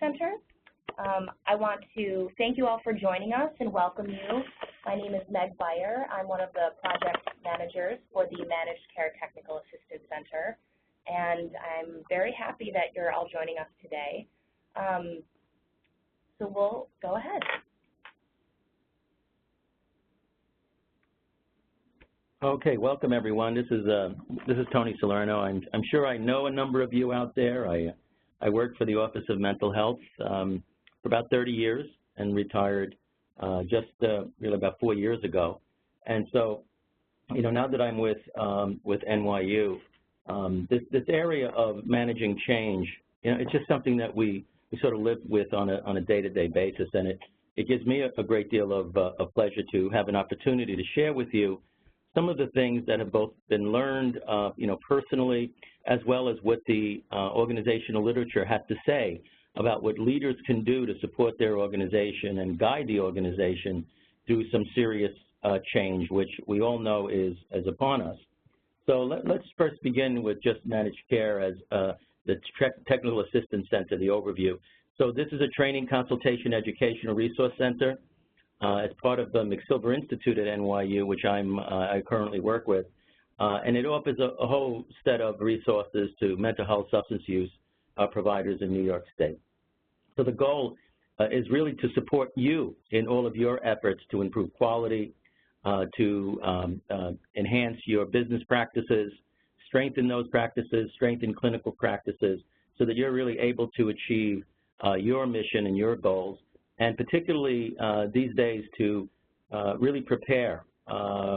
Center. I want to thank you all for joining us and welcome you. My name is Meg Beyer. I'm one of the project managers for the Managed Care Technical Assistance Center, and I'm very happy that you're all joining us today. So we'll go ahead. Okay, welcome everyone. This is Tony Salerno. I'm sure I know a number of you out there. I worked for the Office of Mental Health for about 30 years and retired just really about 4 years ago. And so, you know, now that I'm with NYU, this area of managing change, you know, it's just something that we sort of live with on a day-to-day basis, and it gives me a great deal of pleasure to have an opportunity to share with you some of the things that have both been learned, you know, personally, as well as what the organizational literature has to say about what leaders can do to support their organization and guide the organization through some serious change, which we all know is upon us. So let's first begin with just managed care as the Technical Assistance Center, the overview. So this is a training, consultation, educational resource center. As part of the McSilver Institute at NYU, which I currently work with, and it offers a whole set of resources to mental health substance use providers in New York State. So the goal is really to support you in all of your efforts to improve quality, to enhance your business practices, strengthen those practices, strengthen clinical practices, so that you're really able to achieve your mission and your goals, and particularly these days to really prepare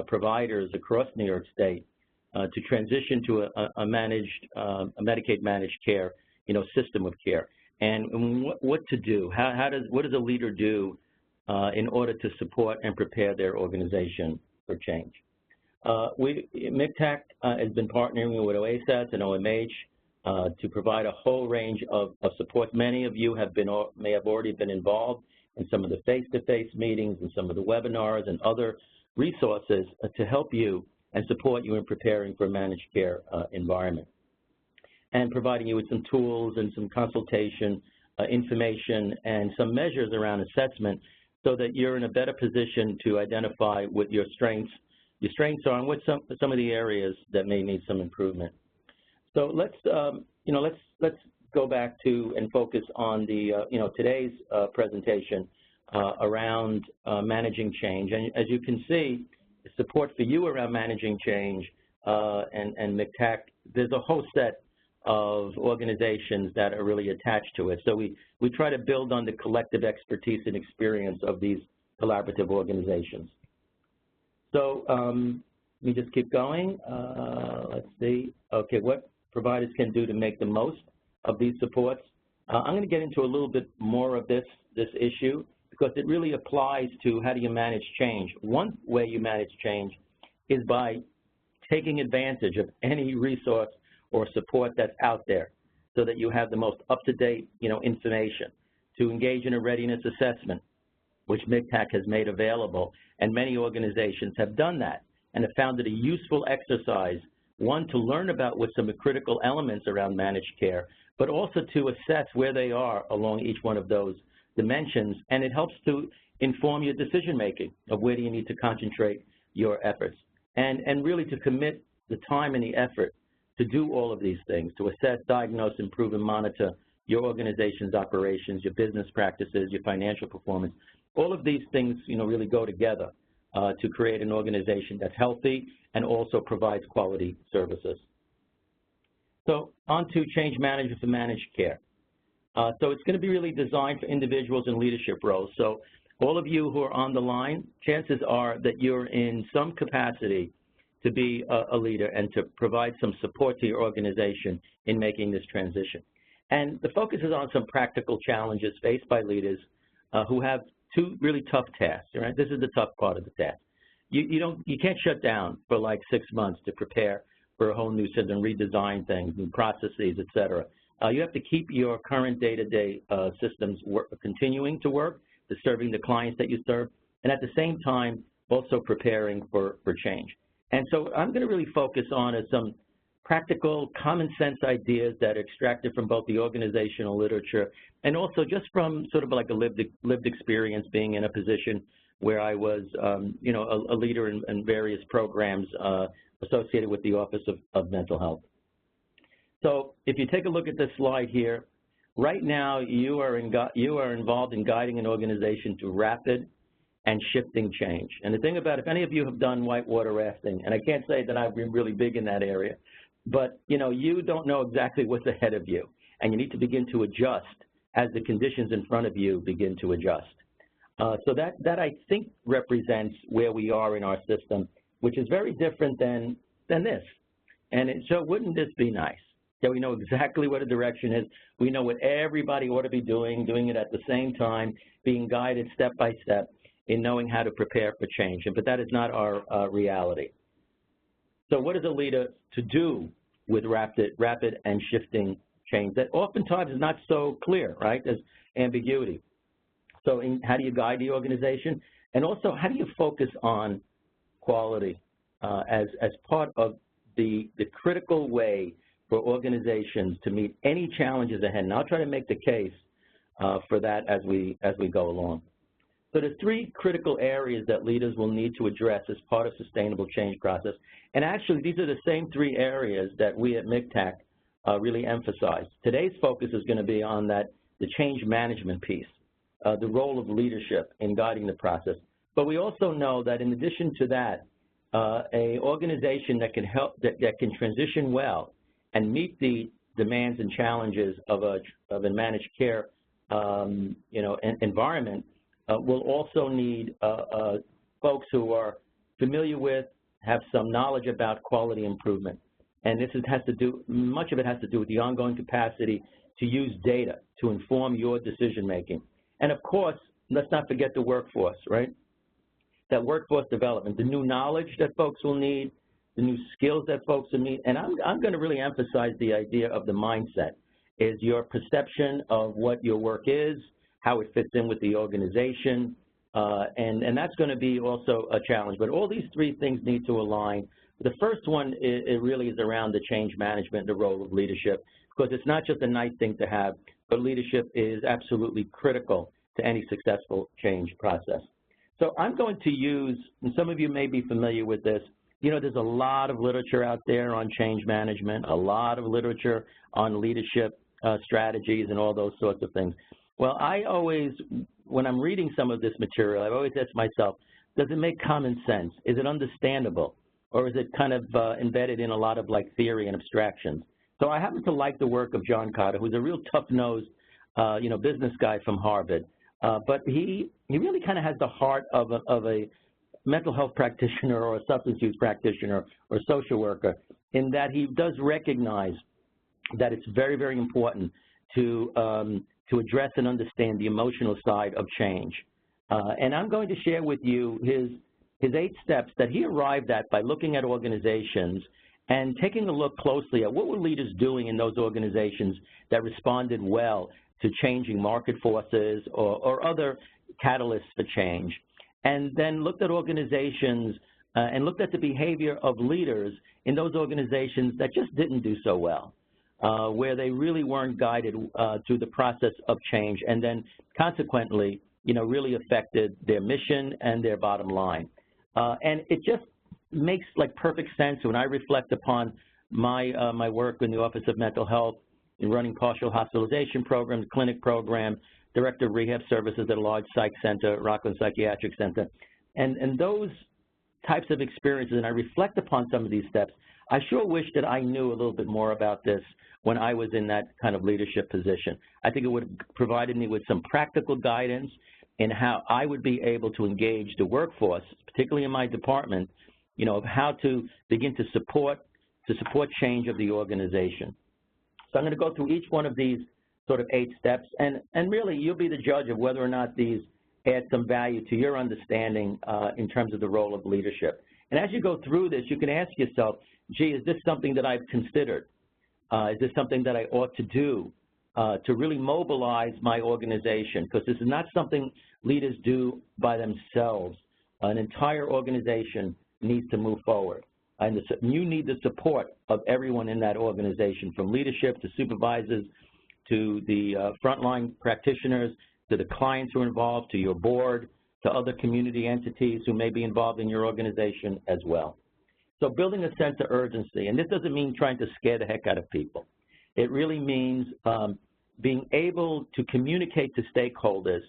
providers across New York State to transition to a Medicaid managed care, you know, system of care, and what to do. What does a leader do in order to support and prepare their organization for change? MCTAC has been partnering with OASAS and OMH to provide a whole range of support. Many of you may have already been involved in some of the face-to-face meetings and some of the webinars and other resources to help you and support you in preparing for a managed care environment, and providing you with some tools and some consultation information and some measures around assessment so that you're in a better position to identify what your strengths are and what some of the areas that may need some improvement. So let's go back to and focus on the today's presentation around managing change. And as you can see, the support for you around managing change and MCTAC, there's a whole set of organizations that are really attached to it. So we try to build on the collective expertise and experience of these collaborative organizations. So let me just keep going. Let's see. Okay, what providers can do to make the most of these supports. I'm going to get into a little bit more of this issue because it really applies to how do you manage change. One way you manage change is by taking advantage of any resource or support that's out there so that you have the most up-to-date, you know, information, to engage in a readiness assessment, which MCTAC has made available, and many organizations have done that and have found it a useful exercise, one, to learn about what some of the critical elements around managed care, but also to assess where they are along each one of those dimensions, and it helps to inform your decision-making of where do you need to concentrate your efforts, and really to commit the time and the effort to do all of these things, to assess, diagnose, improve, and monitor your organization's operations, your business practices, your financial performance. All of these things, you know, really go together to create an organization that's healthy and also provides quality services. So on to change management for managed care. So it's going to be really designed for individuals in leadership roles. So all of you who are on the line, chances are that you're in some capacity to be a leader and to provide some support to your organization in making this transition. And the focus is on some practical challenges faced by leaders who have two really tough tasks, right? This is the tough part of the task. You can't shut down for like 6 months to prepare for a whole new system, redesign things and processes, et cetera. You have to keep your current day-to-day systems continuing to work, to serving the clients that you serve, and at the same time also preparing for change. And so I'm going to really focus on some practical, common sense ideas that are extracted from both the organizational literature and also just from sort of like a lived experience being in a position where I was, you know, a leader in various programs associated with the Office of Mental Health. So if you take a look at this slide here, right now you are involved in guiding an organization to rapid and shifting change. And the thing about, if any of you have done whitewater rafting, and I can't say that I've been really big in that area, but you know, you don't know exactly what's ahead of you, and you need to begin to adjust as the conditions in front of you begin to adjust. So that I think represents where we are in our system, which is very different than this. And so wouldn't this be nice? That we know exactly what the direction is. We know what everybody ought to be doing it at the same time, being guided step by step in knowing how to prepare for change. But that is not our reality. So what is a leader to do with rapid and shifting change that oftentimes is not so clear, right? There's ambiguity. So how do you guide the organization? And also, how do you focus on quality as part of the critical way for organizations to meet any challenges ahead? And I'll try to make the case for that as we go along. So there's three critical areas that leaders will need to address as part of sustainable change process. And actually, these are the same three areas that we at MCTAC really emphasize. Today's focus is going to be on the change management piece, the role of leadership in guiding the process. But we also know that in addition to that, an organization that can help, that can transition well and meet the demands and challenges of a managed care, you know, environment, will also need folks who are familiar with, have some knowledge about quality improvement. And this has to do, much of it has to do with the ongoing capacity to use data to inform your decision making. And of course, let's not forget the workforce, right? That workforce development, the new knowledge that folks will need, the new skills that folks will need. And I'm going to really emphasize the idea of the mindset, is your perception of what your work is, how it fits in with the organization, and that's going to be also a challenge. But all these three things need to align. The first one, it really is around the change management, the role of leadership, because it's not just a nice thing to have, but leadership is absolutely critical to any successful change process. So I'm going to use, and some of you may be familiar with this, you know, there's a lot of literature out there on change management, a lot of literature on leadership strategies and all those sorts of things. Well, I always, when I'm reading some of this material, I've always asked myself, does it make common sense? Is it understandable? Or is it kind of embedded in a lot of like theory and abstractions? So I happen to like the work of John Carter, who's a real tough-nosed, you know, business guy from Harvard. But he really kind of has the heart of a mental health practitioner or a substance use practitioner or social worker, in that he does recognize that it's very, very important to address and understand the emotional side of change. And I'm going to share with you his 8 steps that he arrived at by looking at organizations and taking a look closely at what were leaders doing in those organizations that responded well to changing market forces or other catalysts for change, and then looked at organizations and looked at the behavior of leaders in those organizations that just didn't do so well, where they really weren't guided through the process of change, and then consequently, you know, really affected their mission and their bottom line. And it just makes like perfect sense when I reflect upon my work in the Office of Mental Health, in running partial hospitalization programs, clinic program, director of rehab services at a large psych center, Rockland Psychiatric Center. And those types of experiences, and I reflect upon some of these steps, I sure wish that I knew a little bit more about this when I was in that kind of leadership position. I think it would have provided me with some practical guidance in how I would be able to engage the workforce, particularly in my department, you know, of how to begin to support change of the organization. So I'm going to go through each one of these sort of 8 steps, and really you'll be the judge of whether or not these add some value to your understanding in terms of the role of leadership. And as you go through this, you can ask yourself, gee, is this something that I've considered? Is this something that I ought to do to really mobilize my organization? Because this is not something leaders do by themselves. An entire organization needs to move forward. And you need the support of everyone in that organization, from leadership to supervisors to the frontline practitioners, to the clients who are involved, to your board, to other community entities who may be involved in your organization as well. So building a sense of urgency, and this doesn't mean trying to scare the heck out of people. It really means being able to communicate to stakeholders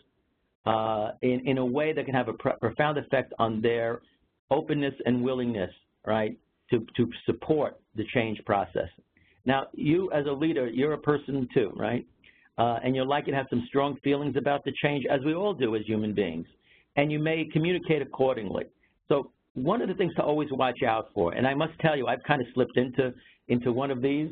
in a way that can have a profound effect on their openness and willingness, right, to support the change process. Now, you as a leader, you're a person too, right? And you're likely to have some strong feelings about the change, as we all do as human beings, and you may communicate accordingly. So one of the things to always watch out for, and I must tell you, I've kind of slipped into one of these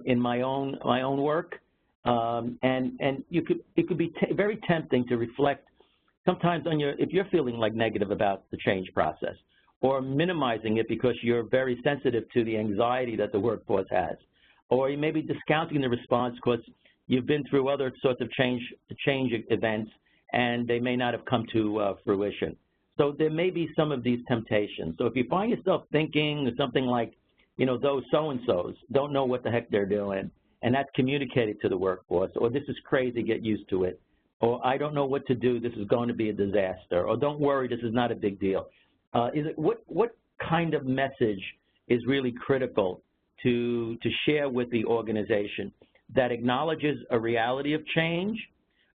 in my own work, and it could be very tempting to reflect sometimes on if you're feeling like negative about the change process, or minimizing it because you're very sensitive to the anxiety that the workforce has, or you may be discounting the response because you've been through other sorts of change events and they may not have come to fruition. So there may be some of these temptations. So if you find yourself thinking something like, you know, those so-and-sos don't know what the heck they're doing, and that's communicated to the workforce, or this is crazy, get used to it, or I don't know what to do, this is going to be a disaster, or don't worry, this is not a big deal. What kind of message is really critical to share with the organization that acknowledges a reality of change,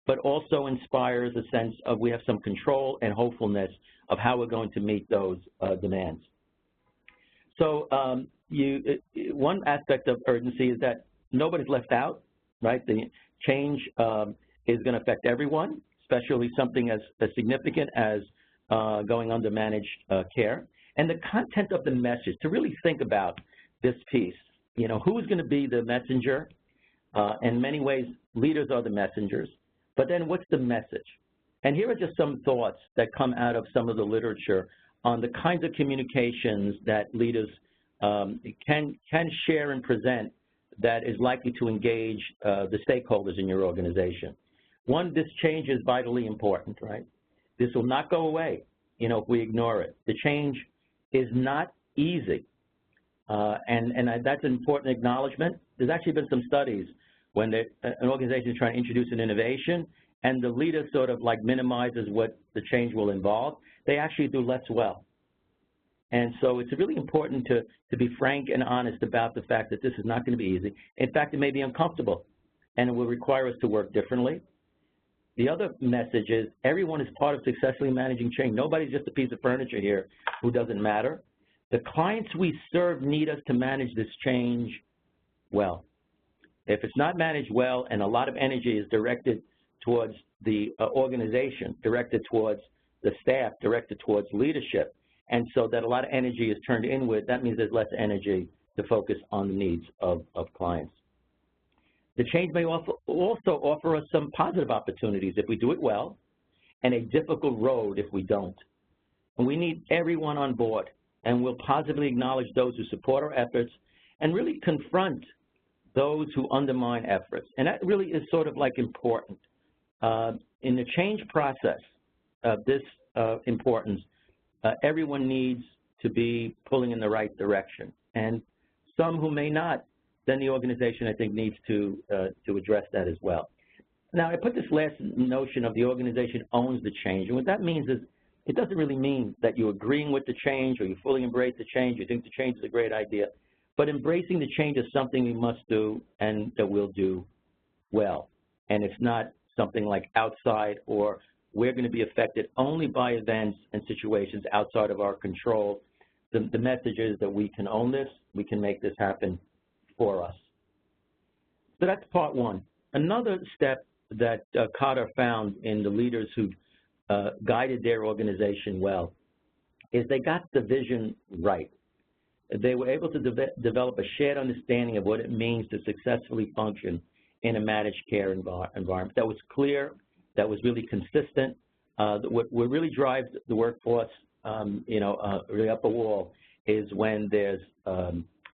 but also inspires a sense of we have some control and hopefulness of how we're going to meet those demands? So one aspect of urgency is that nobody's left out, right? The change is going to affect everyone, especially something as significant as going under managed care. And the content of the message, to really think about this piece, you know, who is going to be the messenger? In many ways, leaders are the messengers. But then what's the message? And here are just some thoughts that come out of some of the literature on the kinds of communications that leaders can share and present that is likely to engage the stakeholders in your organization. One, this change is vitally important, right? This will not go away, you know, if we ignore it. The change is not easy, and that's an important acknowledgement. There's actually been some studies when an organization is trying to introduce an innovation and the leader sort of like minimizes what the change will involve, they actually do less well. And so it's really important to be frank and honest about the fact that this is not going to be easy. In fact, it may be uncomfortable, and it will require us to work differently. The other message is everyone is part of successfully managing change. Nobody's just a piece of furniture here who doesn't matter. The clients we serve need us to manage this change well. If it's not managed well and a lot of energy is directed towards the organization, directed towards the staff, directed towards leadership, and so that a lot of energy is turned inward, that means there's less energy to focus on the needs of clients. The change may also offer us some positive opportunities if we do it well, and a difficult road if we don't. And we need everyone on board, and we'll positively acknowledge those who support our efforts and really confront those who undermine efforts. And that really is sort of like important. In the change process of this importance, everyone needs to be pulling in the right direction. And some who may not, then the organization, I think, needs to address that as well. Now, I put this last notion of the organization owns the change. And what that means is it doesn't really mean that you're agreeing with the change or you fully embrace the change, you think the change is a great idea. But embracing the change is something we must do and that we'll do well. And it's not something like outside or we're going to be affected only by events and situations outside of our control. The message is that we can own this, we can make this happen for us. So that's part one. Another step that Cotter found in the leaders who guided their organization well is they got the vision right. They were able to develop a shared understanding of what it means to successfully function in a managed care environment. That was clear, that was really consistent. What really drives the workforce, really up a wall is when there's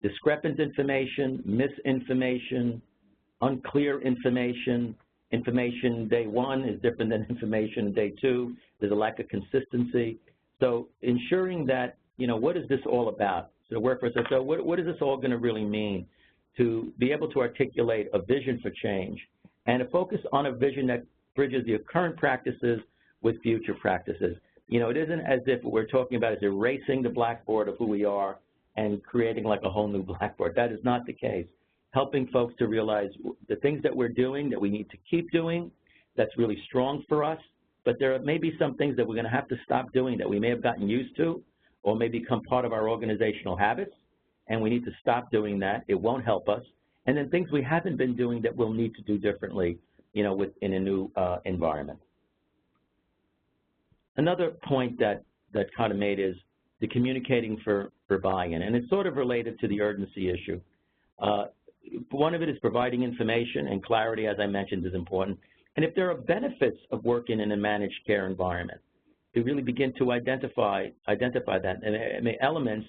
discrepant information, misinformation, unclear information. Information day one is different than information day two. There's a lack of consistency. So ensuring that, what is this all about? to the workforce. So what is this all going to really mean? To be able to articulate a vision for change and to focus on a vision that bridges your current practices with future practices. You know, it isn't as if what we're talking about is erasing the blackboard of who we are and creating like a whole new blackboard. That is not the case. Helping folks to realize the things that we're doing that we need to keep doing, that's really strong for us, but there may be some things that we're going to have to stop doing that we may have gotten used to or may become part of our organizational habits, and we need to stop doing that. It won't help us. And then things we haven't been doing that we'll need to do differently, you know, in a new environment. Another point that kind of made is the communicating for buy-in, and it's sort of related to the urgency issue. One of it is providing information, and clarity, as I mentioned, is important. And if there are benefits of working in a managed care environment, to really begin to identify that, and elements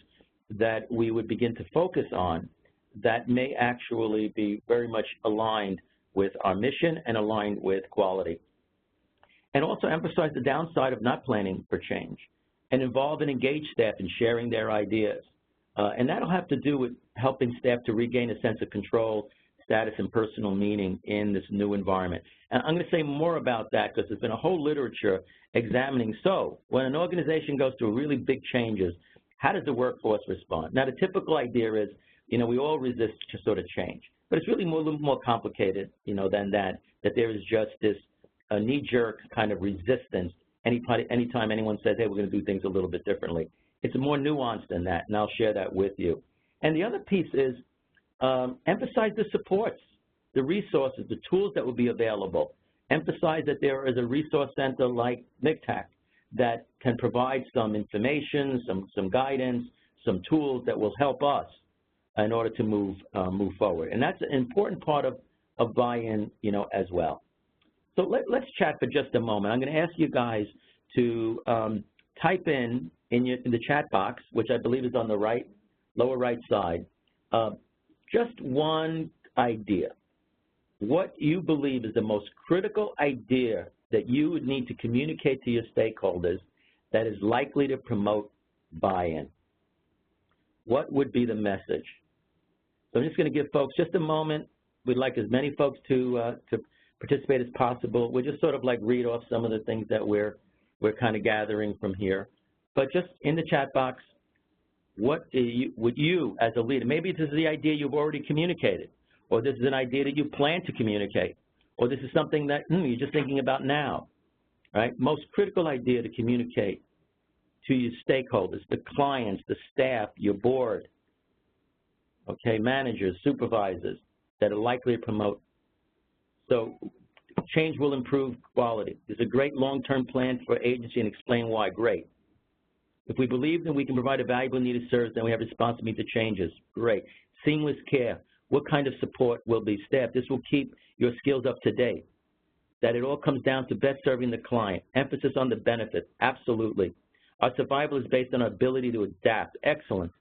that we would begin to focus on that may actually be very much aligned with our mission and aligned with quality. And also emphasize the downside of not planning for change and involve and engage staff in sharing their ideas. And that'll have to do with helping staff to regain a sense of control, status, and personal meaning in this new environment. And I'm going to say more about that because there's been a whole literature examining, so when an organization goes through really big changes, how does the workforce respond? Now, the typical idea is, you know, we all resist to sort of change, but it's really a little more complicated, you know, than that there is just this knee-jerk kind of resistance anytime anyone says, hey, we're going to do things a little bit differently. It's more nuanced than that, and I'll share that with you. And the other piece is emphasize the supports, the resources, the tools that will be available. Emphasize that there is a resource center like MCTAC that can provide some information, some guidance, some tools that will help us in order to move forward. And that's an important part of buy-in, you know, as well. So let's chat for just a moment. I'm going to ask you guys to type in the chat box, which I believe is on the lower right side, just one idea. What you believe is the most critical idea that you would need to communicate to your stakeholders that is likely to promote buy-in. What would be the message? So I'm just going to give folks just a moment. We'd like as many folks to participate as possible. We'll just sort of like read off some of the things that we're kind of gathering from here. But just in the chat box, what would you as a leader, maybe this is the idea you've already communicated, or this is an idea that you plan to communicate, or this is something that you're just thinking about now, right? Most critical idea to communicate to your stakeholders, the clients, the staff, your board, okay, managers, supervisors that are likely to promote. So change will improve quality. There's a great long-term plan for agency and explain why. Great. If we believe that we can provide a valuable needed service, then we have responsibility to changes. Great. Seamless care. What kind of support will be staff? This will keep your skills up to date. That it all comes down to best serving the client. Emphasis on the benefit. Absolutely. Our survival is based on our ability to adapt. Excellent.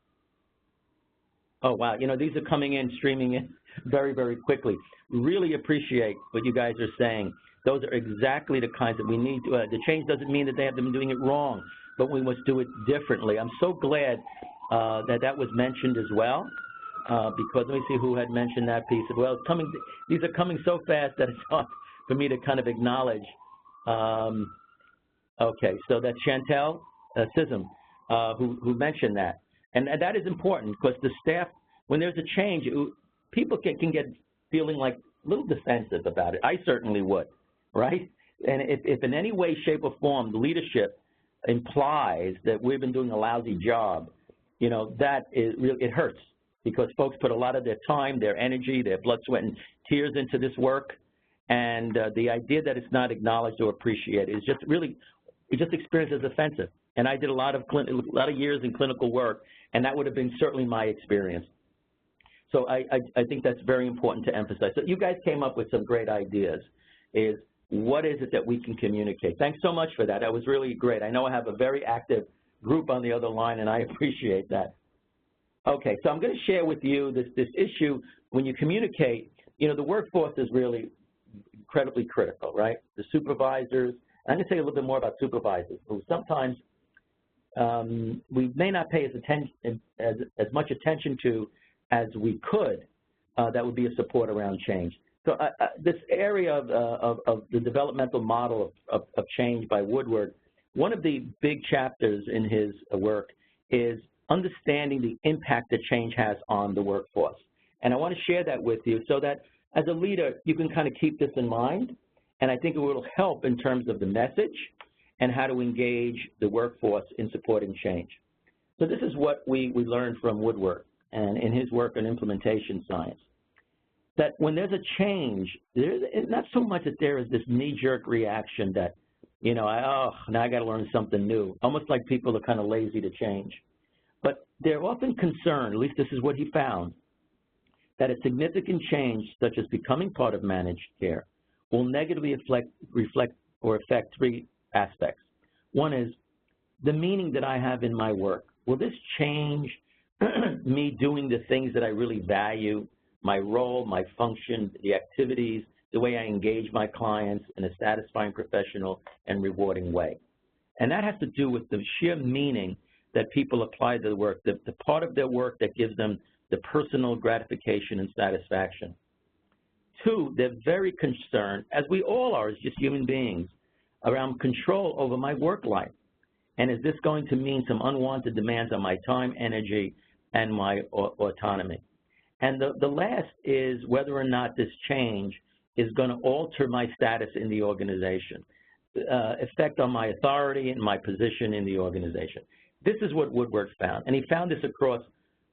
Oh, wow. You know, these are coming in, streaming in very, very quickly. Really appreciate what you guys are saying. Those are exactly the kinds that we need. The change doesn't mean that they have been doing it wrong, but we must do it differently. I'm so glad that was mentioned as well, because let me see who had mentioned that piece as well. These are coming so fast that it's hard for me to kind of acknowledge. Okay, so that's Chantel Sism who mentioned that. And that is important because the staff, when there's a change, people can get feeling like a little defensive about it. I certainly would, right? And if in any way, shape, or form the leadership implies that we've been doing a lousy job, you know, that is really, it hurts because folks put a lot of their time, their energy, their blood, sweat, and tears into this work, and the idea that it's not acknowledged or appreciated is just really, it just experienced as offensive. And I did a lot of years in clinical work, and that would have been certainly my experience. So I think that's very important to emphasize. So you guys came up with some great ideas. Is what is it that we can communicate? Thanks so much for that. That was really great. I know I have a very active group on the other line, and I appreciate that. Okay, so I'm going to share with you this issue. When you communicate, you know, the workforce is really incredibly critical, right? The supervisors. I'm going to say a little bit more about supervisors, who sometimes we may not pay as much attention to as we could, that would be a support around change. So this area of the developmental model of change by Woodward, one of the big chapters in his work is understanding the impact that change has on the workforce. And I want to share that with you so that as a leader, you can kind of keep this in mind, and I think it will help in terms of the message and how to engage the workforce in supporting change. So this is what we learned from Woodward and in his work on implementation science, that when there's a change, there's not so much that there is this knee-jerk reaction that, you know, now I got to learn something new, almost like people are kind of lazy to change. But they're often concerned, at least this is what he found, that a significant change, such as becoming part of managed care, will negatively affect three aspects. One is the meaning that I have in my work. Will this change me doing the things that I really value, my role, my function, the activities, the way I engage my clients in a satisfying, professional, and rewarding way? And that has to do with the sheer meaning that people apply to the work, the part of their work that gives them the personal gratification and satisfaction. Two, they're very concerned, as we all are as just human beings, around control over my work life. And is this going to mean some unwanted demands on my time, energy, and my autonomy? And the last is whether or not this change is going to alter my status in the organization, effect on my authority and my position in the organization. This is what Woodward found, and he found this across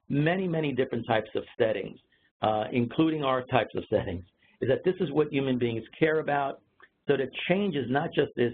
many, many different types of settings, including our types of settings, is that this is what human beings care about, so that change is not just this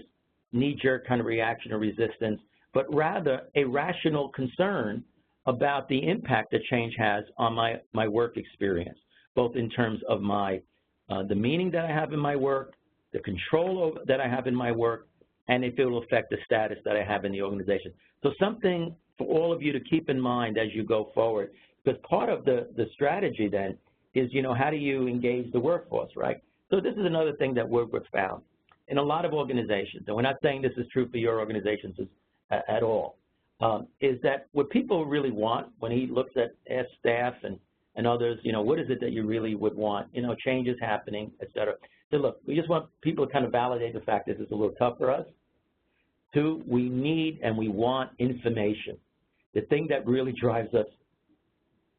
knee-jerk kind of reaction or resistance, but rather a rational concern about the impact that change has on my work experience, both in terms of the meaning that I have in my work, the control that I have in my work, and if it will affect the status that I have in the organization. So something for all of you to keep in mind as you go forward, because part of the strategy then is, you know, how do you engage the workforce, right? So this is another thing that Woodward found in a lot of organizations, and we're not saying this is true for your organizations at all, is that what people really want when he looks at staff and others, you know, what is it that you really would want? You know, change is happening, et cetera. So look, we just want people to kind of validate the fact this is a little tough for us. Two, we need and we want information. The thing that really drives us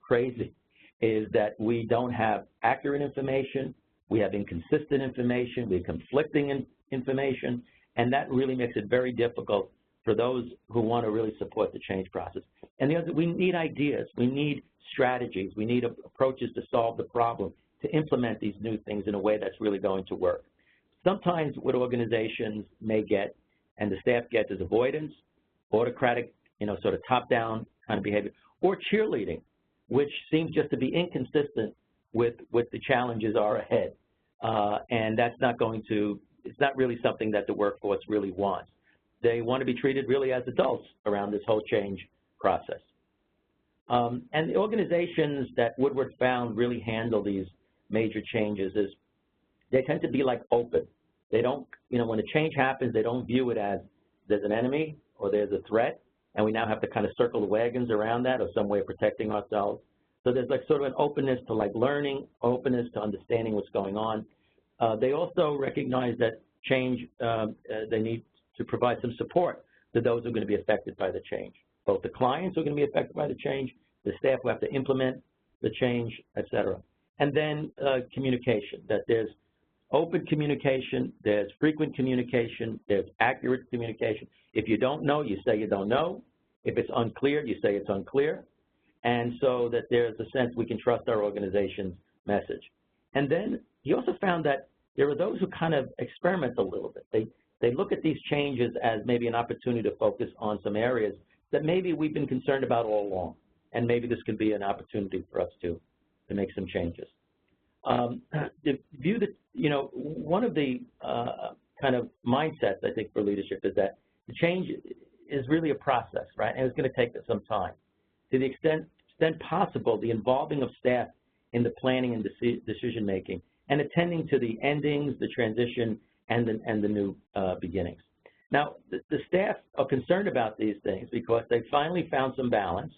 crazy is that we don't have accurate information, we have inconsistent information, we have conflicting information, and that really makes it very difficult for those who want to really support the change process. And the other, we need ideas, we need strategies, we need approaches to solve the problem, to implement these new things in a way that's really going to work. Sometimes what organizations may get, and the staff gets, is avoidance, autocratic, you know, sort of top-down kind of behavior, or cheerleading, which seems just to be inconsistent with what the challenges are ahead. And that's not going to, it's not really something that the workforce really wants. They want to be treated really as adults around this whole change process. And the organizations that Woodward found really handle these major changes is they tend to be like open. They don't, you know, when a change happens, they don't view it as there's an enemy or there's a threat, and we now have to kind of circle the wagons around that or some way of protecting ourselves. So there's like sort of an openness to like learning, openness to understanding what's going on. They also recognize that change, they need to provide some support to those who are going to be affected by the change. Both the clients who are going to be affected by the change, the staff who have to implement the change, et cetera. And then communication, that there's open communication, there's frequent communication, there's accurate communication. If you don't know, you say you don't know. If it's unclear, you say it's unclear. And so that there's a sense we can trust our organization's message. And then he also found that there are those who kind of experiment a little bit. They look at these changes as maybe an opportunity to focus on some areas that maybe we've been concerned about all along. And maybe this could be an opportunity for us to make some changes. The view that, you know, one of the kind of mindsets, I think, for leadership is that the change is really a process, right? And it's going to take some time. To the extent possible, the involving of staff in the planning and decision-making and attending to the endings, the transition, and the new beginnings. Now, the staff are concerned about these things because they finally found some balance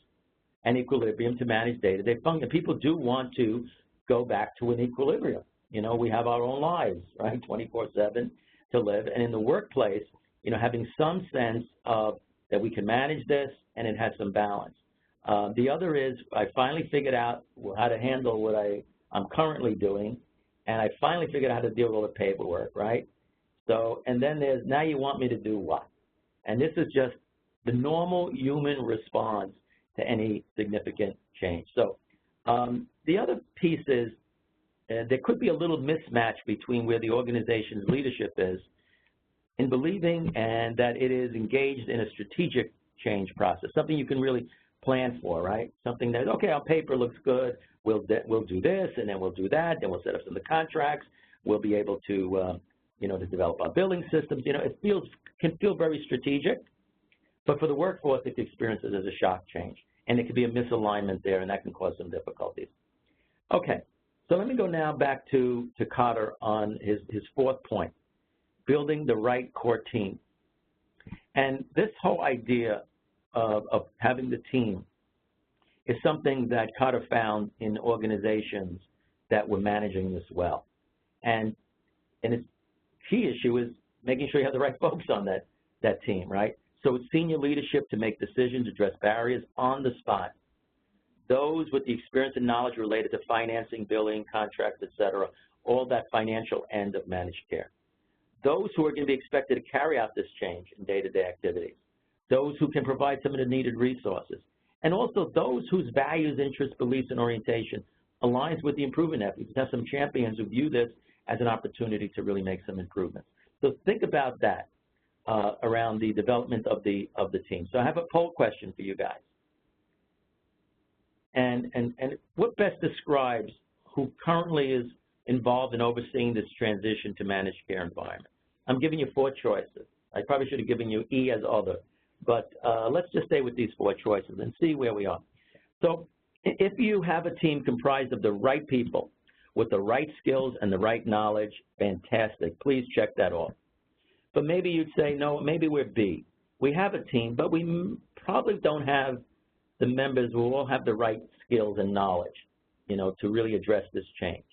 and equilibrium to manage day-to-day function. People do want to go back to an equilibrium. You know, we have our own lives, right, 24/7 to live. And in the workplace, you know, having some sense of that we can manage this and it has some balance. The other is I finally figured out how to handle what I'm currently doing, and I finally figured out how to deal with all the paperwork, right? So, and then there's, now you want me to do what? And this is just the normal human response to any significant change. So the other piece is there could be a little mismatch between where the organization's leadership is in believing and that it is engaged in a strategic change process, something you can really plan for, right? Something that, okay, on paper looks good, we'll do this, and then we'll do that, then we'll set up some of the contracts, we'll be able to, you know, to develop our billing systems. You know, it can feel very strategic, but for the workforce, it experiences as a shock change, and it could be a misalignment there, and that can cause some difficulties. Okay, so let me go now back to Cotter on his fourth point, building the right core team. And this whole idea of having the team is something that Cotter found in organizations that were managing this well. And its key issue is making sure you have the right folks on that team, right? So it's senior leadership to make decisions, address barriers on the spot. Those with the experience and knowledge related to financing, billing, contracts, et cetera, all that financial end of managed care. Those who are going to be expected to carry out this change in day-to-day activities. Those who can provide some of the needed resources. And also those whose values, interests, beliefs, and orientation aligns with the improvement efforts. Have some champions who view this as an opportunity to really make some improvements. So think about that around the development of the team. So I have a poll question for you guys. And what best describes who currently is involved in overseeing this transition to managed care environment? I'm giving you 4 choices. I probably should have given you E as other, but let's just stay with these 4 choices and see where we are. So if you have a team comprised of the right people with the right skills and the right knowledge, fantastic. Please check that off. But maybe you'd say, no, maybe we're B. We have a team, but we probably don't have the members who all have the right skills and knowledge, you know, to really address this change.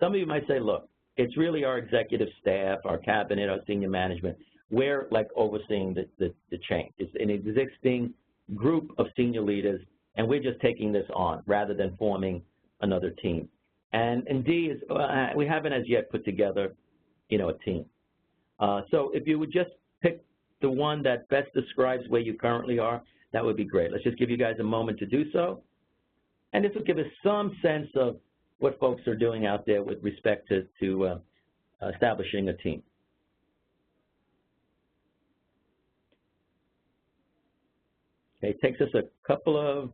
Some of you might say, look, it's really our executive staff, our cabinet, our senior management. We're like overseeing the change. It's an existing group of senior leaders, and we're just taking this on rather than forming another team. And D is we haven't as yet put together, you know, a team. So if you would just pick the one that best describes where you currently are, that would be great. Let's just give you guys a moment to do so. And this will give us some sense of what folks are doing out there with respect to establishing a team. Okay, it takes us a couple of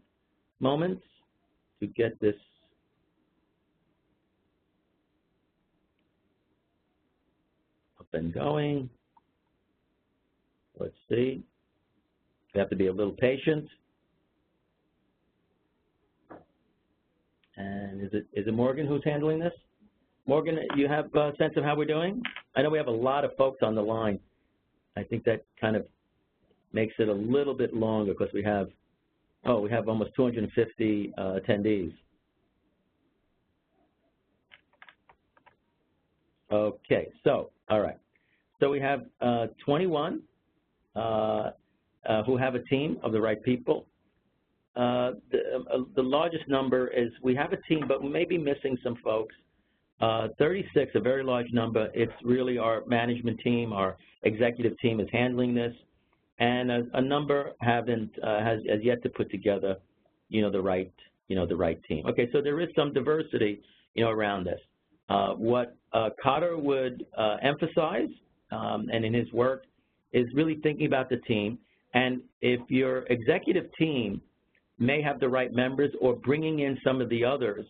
moments to get this up and going. Let's see. You have to be a little patient. And is it Morgan who's handling this? Morgan, you have a sense of how we're doing? I know we have a lot of folks on the line. I think that kind of makes it a little bit longer because we have almost 250 attendees. Okay, so, all right. So we have 21 who have a team of the right people. The largest number is we have a team, but we may be missing some folks. 36, a very large number. It's really our management team, our executive team is handling this, and a number has yet to put together, the right team. Okay, so there is some diversity, around this. What Cotter would emphasize, and in his work, is really thinking about the team. And if your executive team may have the right members or bringing in some of the others,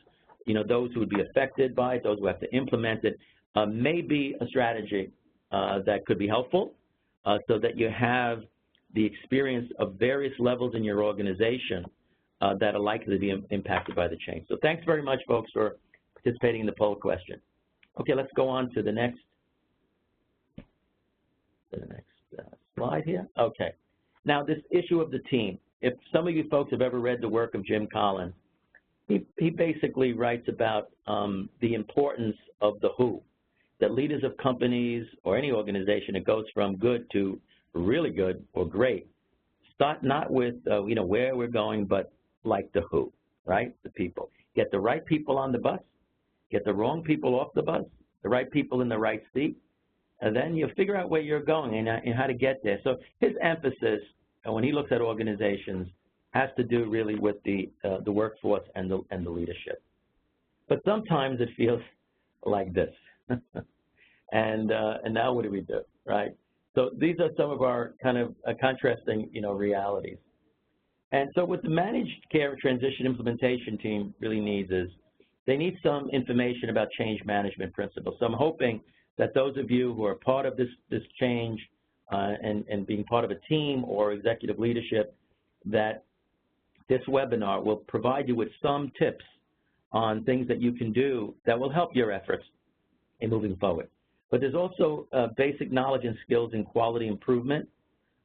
those who would be affected by it, those who have to implement it, may be a strategy that could be helpful so that you have the experience of various levels in your organization that are likely to be impacted by the change. So thanks very much, folks, for participating in the poll question. Okay, let's go on to the next slide here? Okay. Now, this issue of the team. If some of you folks have ever read the work of Jim Collins, he basically writes about the importance of the who, that leaders of companies or any organization, it goes from good to really good or great. Start not with, where we're going, but like the who, right? The people. Get the right people on the bus, get the wrong people off the bus, the right people in the right seat, and then you figure out where you're going and how to get there. So his emphasis, when he looks at organizations, has to do really with the workforce and the leadership. But sometimes it feels like this. and now what do we do, right? So these are some of our kind of contrasting, realities. And so what the managed care transition implementation team really needs is they need some information about change management principles. So I'm hoping that those of you who are part of this change and being part of a team or executive leadership, that this webinar will provide you with some tips on things that you can do that will help your efforts in moving forward. But there's also basic knowledge and skills in quality improvement,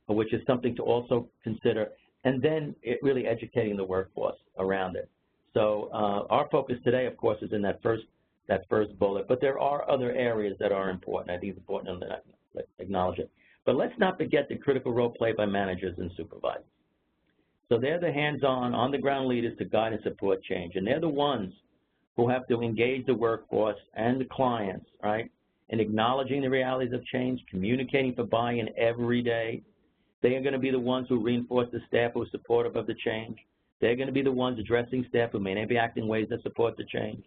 which is something to also consider, and then really educating the workforce around it. So our focus today, of course, is in that first bullet, but there are other areas that are important. I think it's important to acknowledge it. But let's not forget the critical role played by managers and supervisors. So they're the hands-on, on-the-ground leaders to guide and support change, and they're the ones who have to engage the workforce and the clients, right, in acknowledging the realities of change, communicating for buy-in every day. They are going to be the ones who reinforce the staff who are supportive of the change. They're going to be the ones addressing staff who may not be acting in ways that support the change.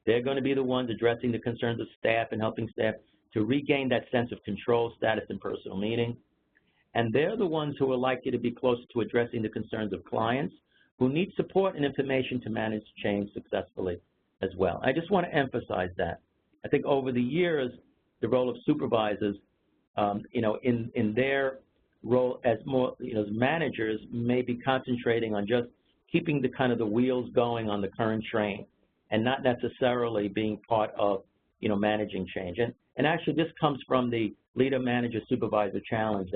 They're going to be the ones addressing the concerns of staff and helping staff to regain that sense of control, status, and personal meaning. And they're the ones who are likely to be closer to addressing the concerns of clients who need support and information to manage change successfully as well. I just want to emphasize that. I think over the years, the role of supervisors, in their role as more, as managers, may be concentrating on just keeping the wheels going on the current train, and not necessarily being part of, managing change. And actually, this comes from the leader-manager-supervisor challenge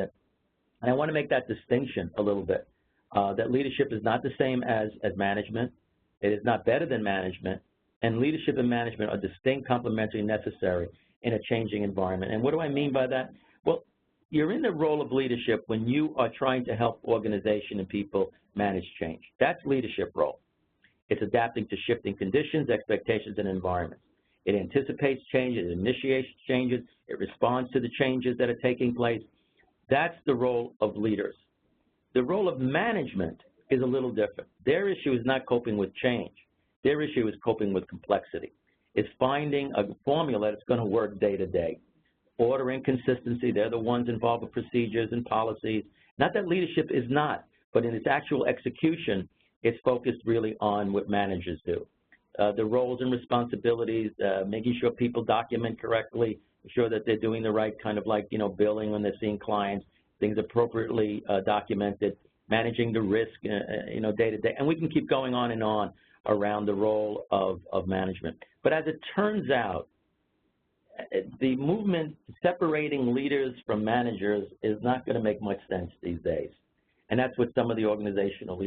and I want to make that distinction a little bit, that leadership is not the same as management. It is not better than management, and leadership and management are distinct, complementary, and necessary in a changing environment. And what do I mean by that? Well, you're in the role of leadership when you are trying to help organization and people manage change. That's leadership role. It's adapting to shifting conditions, expectations, and environments. It anticipates changes, it initiates changes, it responds to the changes that are taking place. That's the role of leaders. The role of management is a little different. Their issue is not coping with change. Their issue is coping with complexity. It's finding a formula that's going to work day to day. Order and consistency, they're the ones involved with procedures and policies. Not that leadership is not, but in its actual execution, it's focused really on what managers do. The roles and responsibilities, making sure people document correctly, sure that they're doing the right kind of billing when they're seeing clients, things appropriately documented, managing the risk, day to day. And we can keep going on and on around the role of management. But as it turns out, the movement separating leaders from managers is not going to make much sense these days. And that's what some of the organizational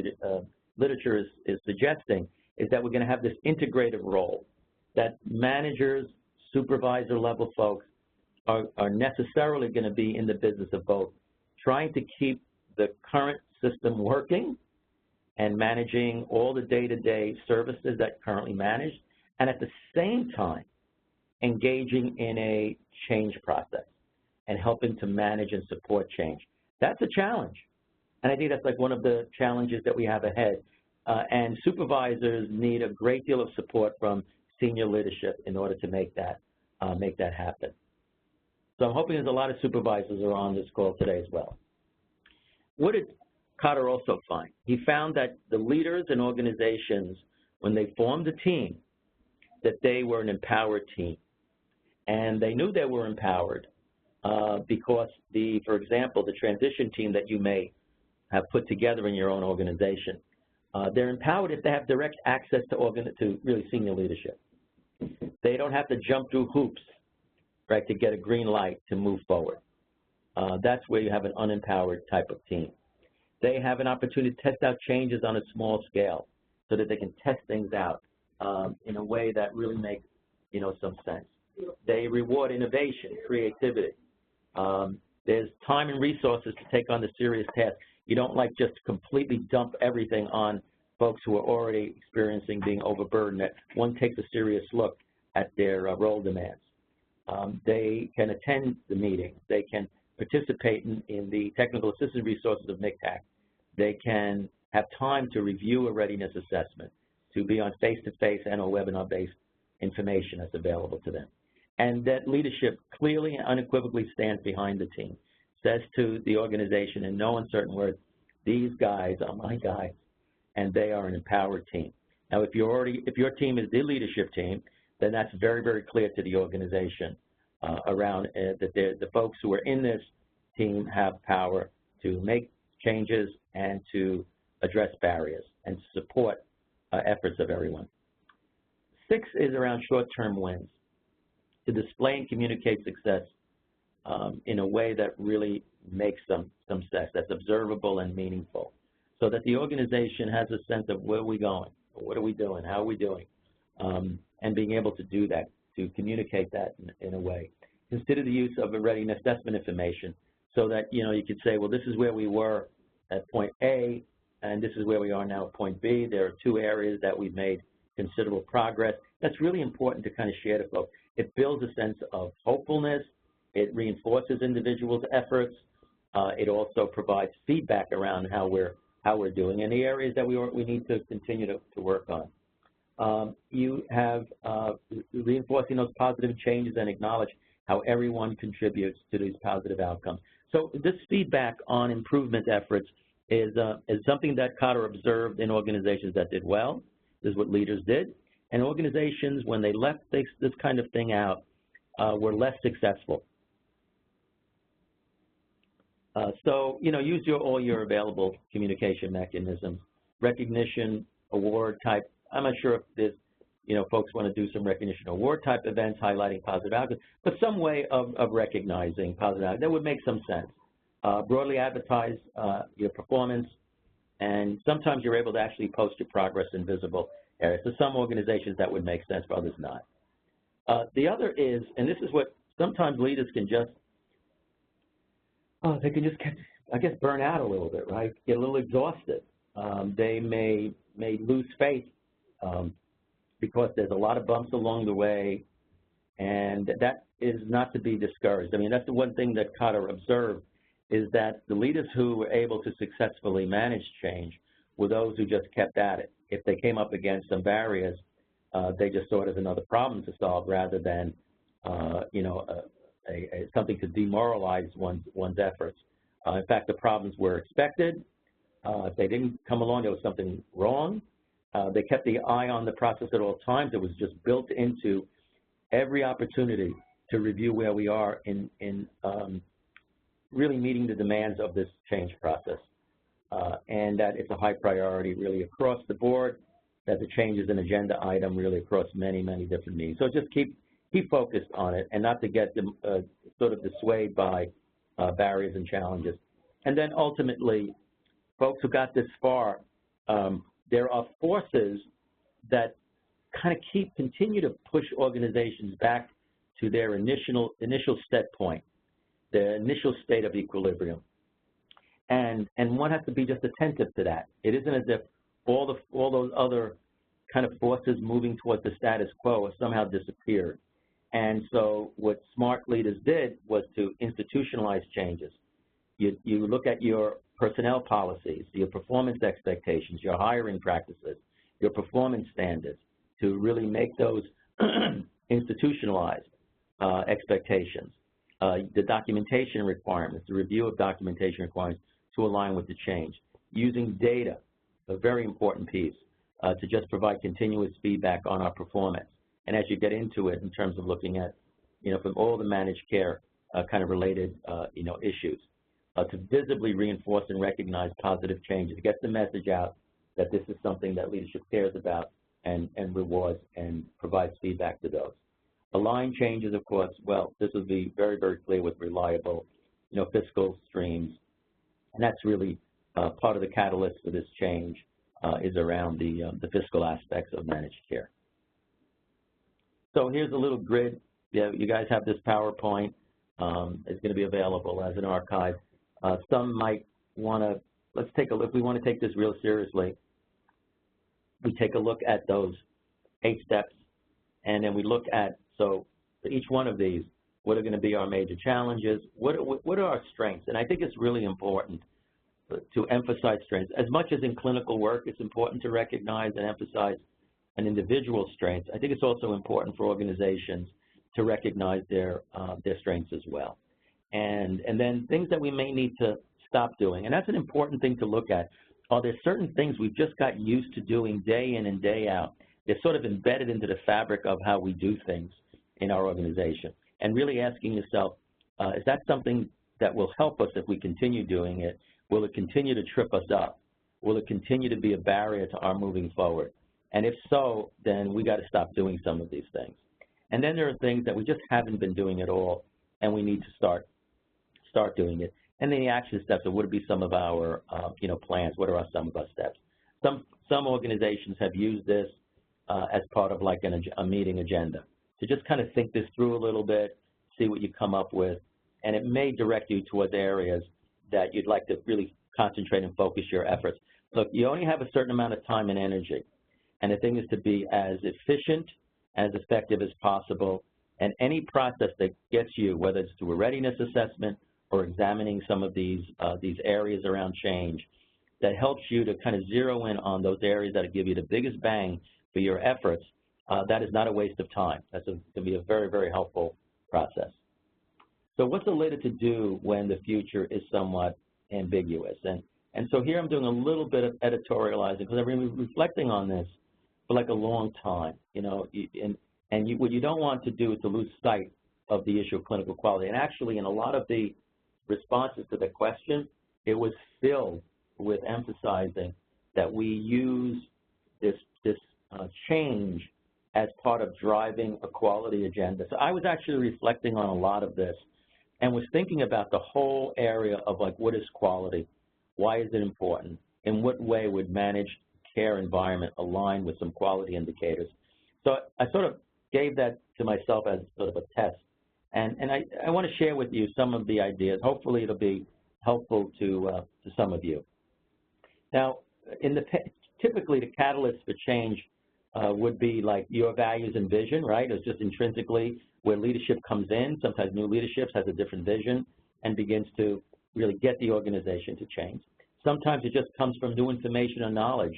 literature is suggesting, is that we're going to have this integrative role, that managers, supervisor level folks are necessarily going to be in the business of both trying to keep the current system working and managing all the day-to-day services that are currently managed, and at the same time engaging in a change process and helping to manage and support change. That's a challenge. And I think that's one of the challenges that we have ahead. And supervisors need a great deal of support from senior leadership in order to make that happen. So I'm hoping there's a lot of supervisors are on this call today as well. What did Cotter also find? He found that the leaders and organizations, when they formed a team, that they were an empowered team. And they knew they were empowered because for example, the transition team that you may have put together in your own organization, they're empowered if they have direct access to really senior leadership. They don't have to jump through hoops, right, to get a green light to move forward. that's where you have an unempowered type of team. They have an opportunity to test out changes on a small scale so that they can test things out in a way that really makes, some sense. They reward innovation, creativity. There's time and resources to take on the serious task. You don't just completely dump everything on folks who are already experiencing being overburdened. One takes a serious look at their role demands. They can attend the meetings. They can participate in the technical assistance resources of NCTAC. They can have time to review a readiness assessment, to be on face-to-face and or webinar-based information that's available to them. And that leadership clearly and unequivocally stands behind the team, says to the organization in no uncertain words, these guys are my guys, and they are an empowered team. Now, if your team is the leadership team, then that's very, very clear to the organization around that the folks who are in this team have power to make changes and to address barriers and support efforts of everyone. 6 is around short-term wins, to display and communicate success in a way that really makes some sense, that's observable and meaningful, so that the organization has a sense of where are we going, what are we doing, how are we doing, and being able to do that, to communicate that in a way. Consider the use of a readiness assessment information so that, you could say, well, this is where we were at point A, and this is where we are now at point B. There are 2 areas that we've made considerable progress. That's really important to kind of share to folks. It builds a sense of hopefulness. It reinforces individuals' efforts. It also provides feedback around how we're doing and the areas that we need to continue to work on. You have reinforcing those positive changes and acknowledge how everyone contributes to these positive outcomes. So this feedback on improvement efforts is something that Cotter observed in organizations that did well. This is what leaders did. And organizations, when they left this kind of thing out, were less successful. So, use all your available communication mechanisms. Recognition, award type. I'm not sure if there's, folks want to do some recognition award type events highlighting positive outcomes, but some way of recognizing positive outcomes. That would make some sense. Broadly advertise your performance, and sometimes you're able to actually post your progress in visible areas. So some organizations that would make sense, for others not. The other is, and this is what sometimes leaders can just, they can just get, I guess, burn out a little bit, right? Get a little exhausted. They may lose faith because there's a lot of bumps along the way, and that is not to be discouraged. I mean, that's the one thing that Cotter observed, is that the leaders who were able to successfully manage change were those who just kept at it. If they came up against some barriers, they just saw it as another problem to solve rather than, something to demoralize one's efforts. In fact, the problems were expected. If they didn't come along, there was something wrong. They kept the eye on the process at all times. It was just built into every opportunity to review where we are in really meeting the demands of this change process. And that it's a high priority really across the board, that the change is an agenda item really across many, many different needs. So just keep focused on it and not to get them sort of dissuaded by barriers and challenges. And then ultimately, folks who got this far, there are forces that kind of continue to push organizations back to their initial set point, their initial state of equilibrium. And one has to be just attentive to that. It isn't as if all those other kind of forces moving towards the status quo have somehow disappeared. And so what smart leaders did was to institutionalize changes. You look at your personnel policies, your performance expectations, your hiring practices, your performance standards, to really make those institutionalized expectations. The documentation requirements, the review of documentation requirements to align with the change. Using data, a very important piece, to just provide continuous feedback on our performance. And as you get into it in terms of looking at, from all the managed care kind of related, issues, to visibly reinforce and recognize positive changes, to get the message out that this is something that leadership cares about and rewards and provides feedback to those. Align changes, of course, well, this will be very, very clear with reliable fiscal streams. And that's really part of the catalyst for this change is around the fiscal aspects of managed care. So here's a little grid. Yeah, you guys have this PowerPoint. It's going to be available as an archive. Some might want to, let's take a look. If we want to take this real seriously, we take a look at those 8 steps, and then we look at, so for each one of these, what are going to be our major challenges? What are our strengths? And I think it's really important to emphasize strengths. As much as in clinical work, it's important to recognize and emphasize an individual's strengths. I think it's also important for organizations to recognize their strengths as well. And then things that we may need to stop doing. And that's an important thing to look at. Are there certain things we've just got used to doing day in and day out? They're sort of embedded into the fabric of how we do things in our organization. And really asking yourself, is that something that will help us if we continue doing it? Will it continue to trip us up? Will it continue to be a barrier to our moving forward? And if so, then we got to stop doing some of these things. And then there are things that we just haven't been doing at all, and we need to start doing it. And then the action steps, or what would be some of our plans? What are some of our steps? Some organizations have used this as part of like a meeting agenda to just kind of think this through a little bit, see what you come up with, and it may direct you towards areas that you'd like to really concentrate and focus your efforts. Look, you only have a certain amount of time and energy, and the thing is to be as efficient, as effective as possible, and any process that gets you, whether it's through a readiness assessment or examining some of these areas around change, that helps you to kind of zero in on those areas that give you the biggest bang for your efforts, that is not a waste of time. That's going to be a very, very helpful process. So what's a later to do when the future is somewhat ambiguous? And so here I'm doing a little bit of editorializing because I've been reflecting on this for like a long time, what you don't want to do is to lose sight of the issue of clinical quality. And actually, in a lot of the responses to the question, it was filled with emphasizing that we use this change as part of driving a quality agenda. So I was actually reflecting on a lot of this and was thinking about the whole area of like, what is quality? Why is it important? In what way would managed care environment align with some quality indicators? So I sort of gave that to myself as sort of a test. And I want to share with you some of the ideas. Hopefully it'll be helpful to some of you. Now, typically the catalyst for change would be like your values and vision, right? It's just intrinsically where leadership comes in. Sometimes new leadership has a different vision and begins to really get the organization to change. Sometimes it just comes from new information or knowledge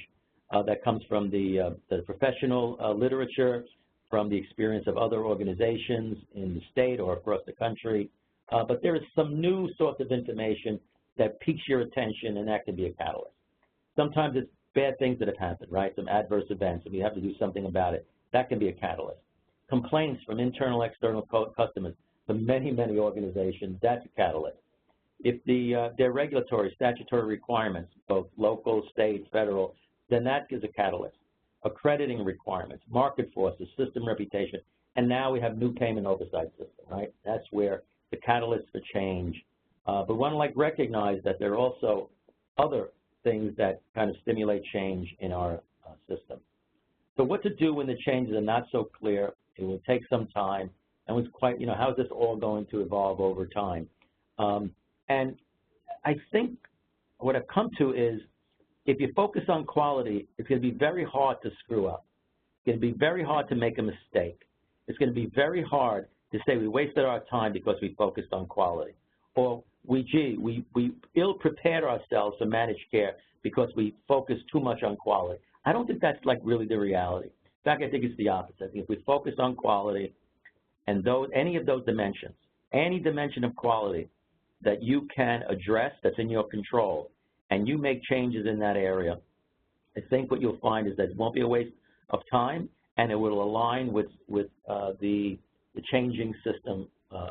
that comes from the professional literature, from the experience of other organizations in the state or across the country. But there is some new source of information that piques your attention, and that can be a catalyst. Sometimes it's bad things that have happened, right? Some adverse events, and we have to do something about it. That can be a catalyst. Complaints from internal, external customers from many, many organizations, that's a catalyst. If there are regulatory, statutory requirements, both local, state, federal, then that is a catalyst. Accrediting requirements, market forces, system reputation, and now we have new payment oversight system, right? That's where the catalyst for change. But we want to like recognize that there are also other things that kind of stimulate change in our system. So what to do when the changes are not so clear? It will take some time, and it's quite, how is this all going to evolve over time? And I think what I've come to is if you focus on quality, it's going to be very hard to screw up. It's going to be very hard to make a mistake. It's going to be very hard to say we wasted our time because we focused on quality. Or we ill-prepared ourselves to managed care because we focused too much on quality. I don't think that's like really the reality. In fact, I think it's the opposite. I think if we focus on quality and any of those dimensions, any dimension of quality that you can address that's in your control, and you make changes in that area, I think what you'll find is that it won't be a waste of time, and it will align with the changing system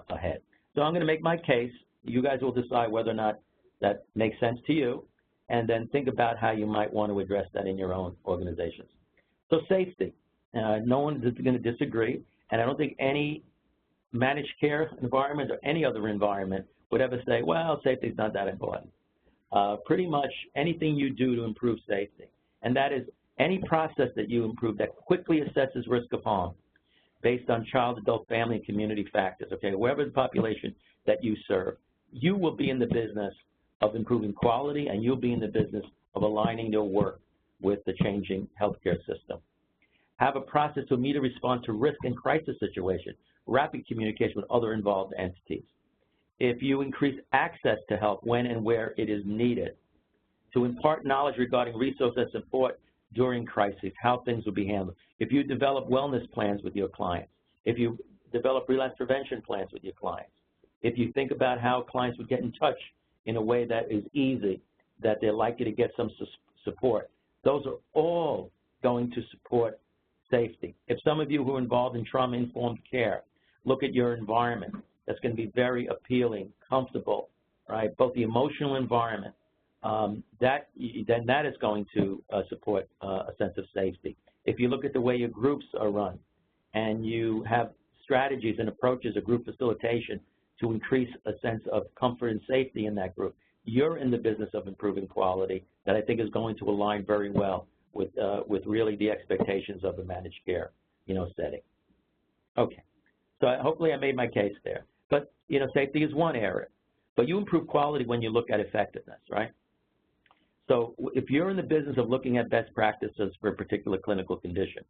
ahead. So I'm going to make my case. You guys will decide whether or not that makes sense to you, and then think about how you might want to address that in your own organizations. So safety. No one is going to disagree, and I don't think any managed care environment or any other environment would ever say, well, safety's not that important. Pretty much anything you do to improve safety, and that is any process that you improve that quickly assesses risk of harm based on child, adult, family, and community factors, okay, wherever the population that you serve, you will be in the business of improving quality, and you'll be in the business of aligning your work with the changing healthcare system. Have a process to immediately respond to risk and crisis situations, rapid communication with other involved entities. If you increase access to help when and where it is needed, to impart knowledge regarding resources and support during crises, how things will be handled. If you develop wellness plans with your clients, if you develop relapse prevention plans with your clients, if you think about how clients would get in touch in a way that is easy, that they're likely to get some support, those are all going to support safety. If some of you who are involved in trauma-informed care look at your environment, that's going to be very appealing, comfortable, right? Both the emotional environment, then that is going to support a sense of safety. If you look at the way your groups are run and you have strategies and approaches of group facilitation to increase a sense of comfort and safety in that group, you're in the business of improving quality that I think is going to align very well with really the expectations of the managed care, setting. Okay, so hopefully I made my case there. But, safety is one area. But you improve quality when you look at effectiveness, right? So if you're in the business of looking at best practices for a particular clinical condition,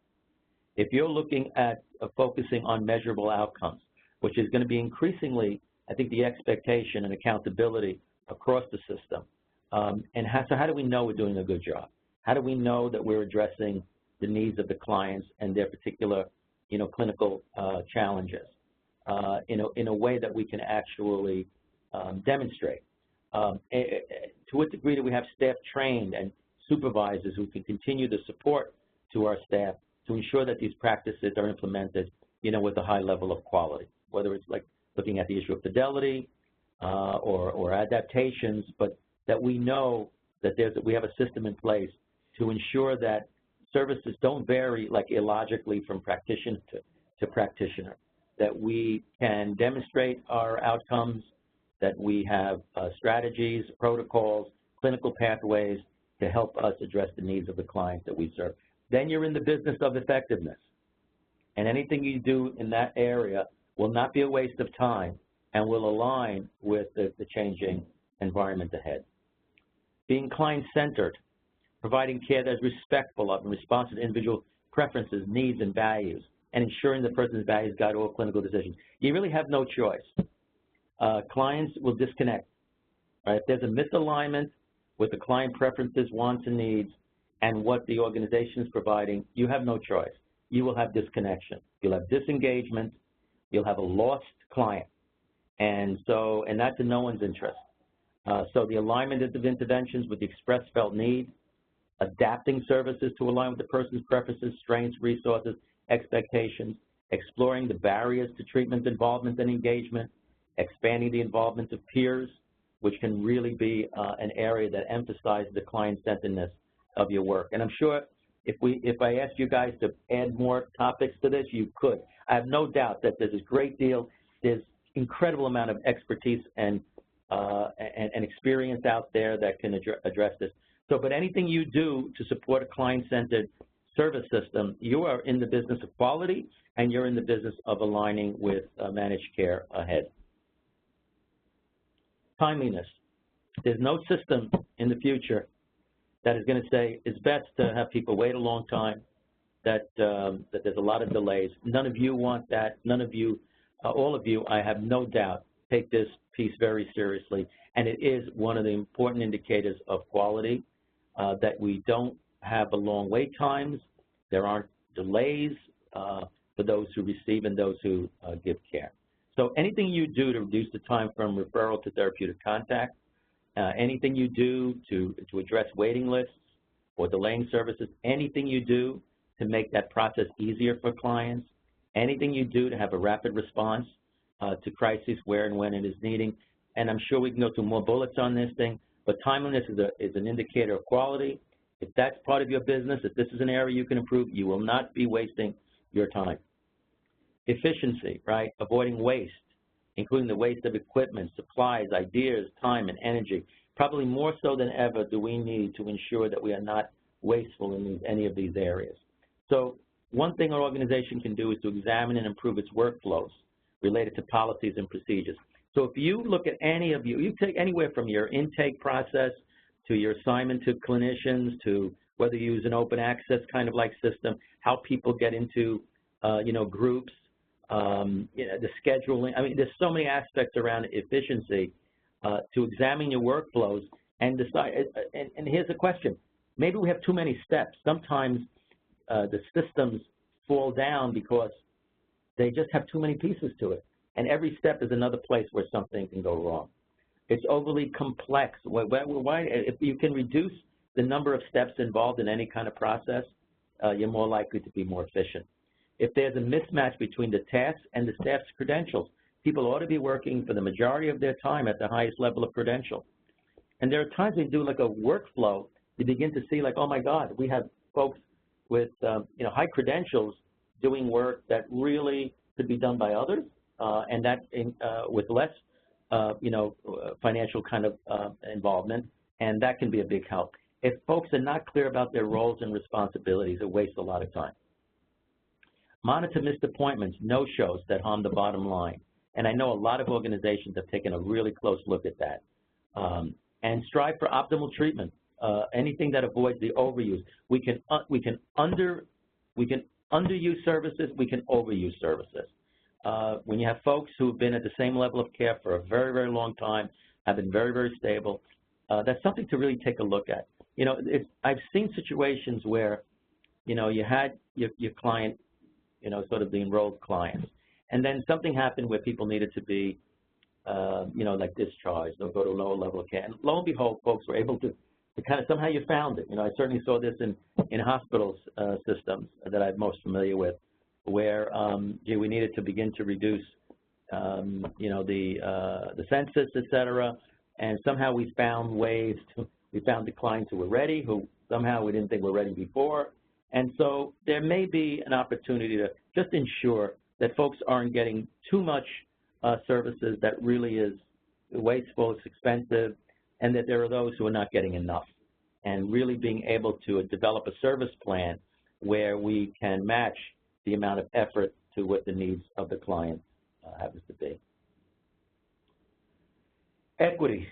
if you're looking at focusing on measurable outcomes, which is going to be increasingly, I think, the expectation and accountability across the system, so how do we know we're doing a good job? How do we know that we're addressing the needs of the clients and their particular, clinical challenges in a way that we can actually demonstrate? To what degree do we have staff trained and supervisors who can continue the support to our staff to ensure that these practices are implemented, with a high level of quality, whether it's like looking at the issue of fidelity or adaptations, but that we know that we have a system in place to ensure that services don't vary like illogically from practitioner to practitioner, that we can demonstrate our outcomes, that we have strategies, protocols, clinical pathways to help us address the needs of the clients that we serve. Then you're in the business of effectiveness. And anything you do in that area will not be a waste of time and will align with the changing environment ahead. Being client-centered, providing care that is respectful of and responsive to individual preferences, needs, and values, and ensuring the person's values guide all clinical decisions. You really have no choice. Clients will disconnect. Right? If there's a misalignment with the client preferences, wants, and needs, and what the organization is providing, you have no choice. You will have disconnection. You'll have disengagement. You'll have a lost client. And that's in no one's interest. So the alignment of interventions with the expressed felt need, adapting services to align with the person's preferences, strengths, resources, expectations, exploring the barriers to treatment involvement and engagement, expanding the involvement of peers, which can really be an area that emphasizes the client-centeredness of your work. And I'm sure if I asked you guys to add more topics to this, you could. I have no doubt that there's a great deal, there's incredible amount of expertise and experience out there that can address this. So, but anything you do to support a client-centered service system, you are in the business of quality and you're in the business of aligning with managed care ahead. Timeliness. There's no system in the future that is going to say it's best to have people wait a long time, that there's a lot of delays. None of you want that. None of you, all of you, I have no doubt, take this piece very seriously. And it is one of the important indicators of quality, that we don't have the long wait times. There aren't delays for those who receive and those who give care. So anything you do to reduce the time from referral to therapeutic contact, anything you do to address waiting lists or delaying services, anything you do to make that process easier for clients, anything you do to have a rapid response to crises where and when it is needing, and I'm sure we can go through more bullets on this thing, but timeliness is an indicator of quality. If that's part of your business, if this is an area you can improve, you will not be wasting your time. Efficiency, right? Avoiding waste. including the waste of equipment, supplies, ideas, time, and energy. Probably more so than ever do we need to ensure that we are not wasteful in any of these areas. So one thing our organization can do is to examine and improve its workflows related to policies and procedures. So if you look at any of you take anywhere from your intake process to your assignment to clinicians to whether you use an open access kind of like system, how people get into, groups, the scheduling. I mean, there's so many aspects around efficiency to examine your workflows and decide. And here's the question. Maybe we have too many steps. Sometimes the systems fall down because they just have too many pieces to it. And every step is another place where something can go wrong. It's overly complex. If you can reduce the number of steps involved in any kind of process, you're more likely to be more efficient. If there's a mismatch between the tasks and the staff's credentials, people ought to be working for the majority of their time at the highest level of credential. And there are times when you do like a workflow, you begin to see like, oh my God, we have folks with high credentials doing work that really could be done by others, and that with less financial kind of involvement, and that can be a big help. If folks are not clear about their roles and responsibilities, it wastes a lot of time. Monitor missed appointments, no-shows that harm the bottom line. And I know a lot of organizations have taken a really close look at that. And strive for optimal treatment. Anything that avoids the overuse. We can underuse services, we can overuse services. When you have folks who have been at the same level of care for a very, very long time, have been very, very stable, that's something to really take a look at. I've seen situations where, you had your client, sort of the enrolled clients, and then something happened where people needed to be, like discharged or go to a lower level of care. And lo and behold, folks were able to kind of, somehow you found it. I certainly saw this in hospitals systems that I'm most familiar with, where we needed to begin to reduce, the census, et cetera, and somehow we found ways we found the clients who were ready, who somehow we didn't think were ready before. And so there may be an opportunity to just ensure that folks aren't getting too much services that really is wasteful, it's expensive, and that there are those who are not getting enough. And really being able to develop a service plan where we can match the amount of effort to what the needs of the client happens to be. Equity.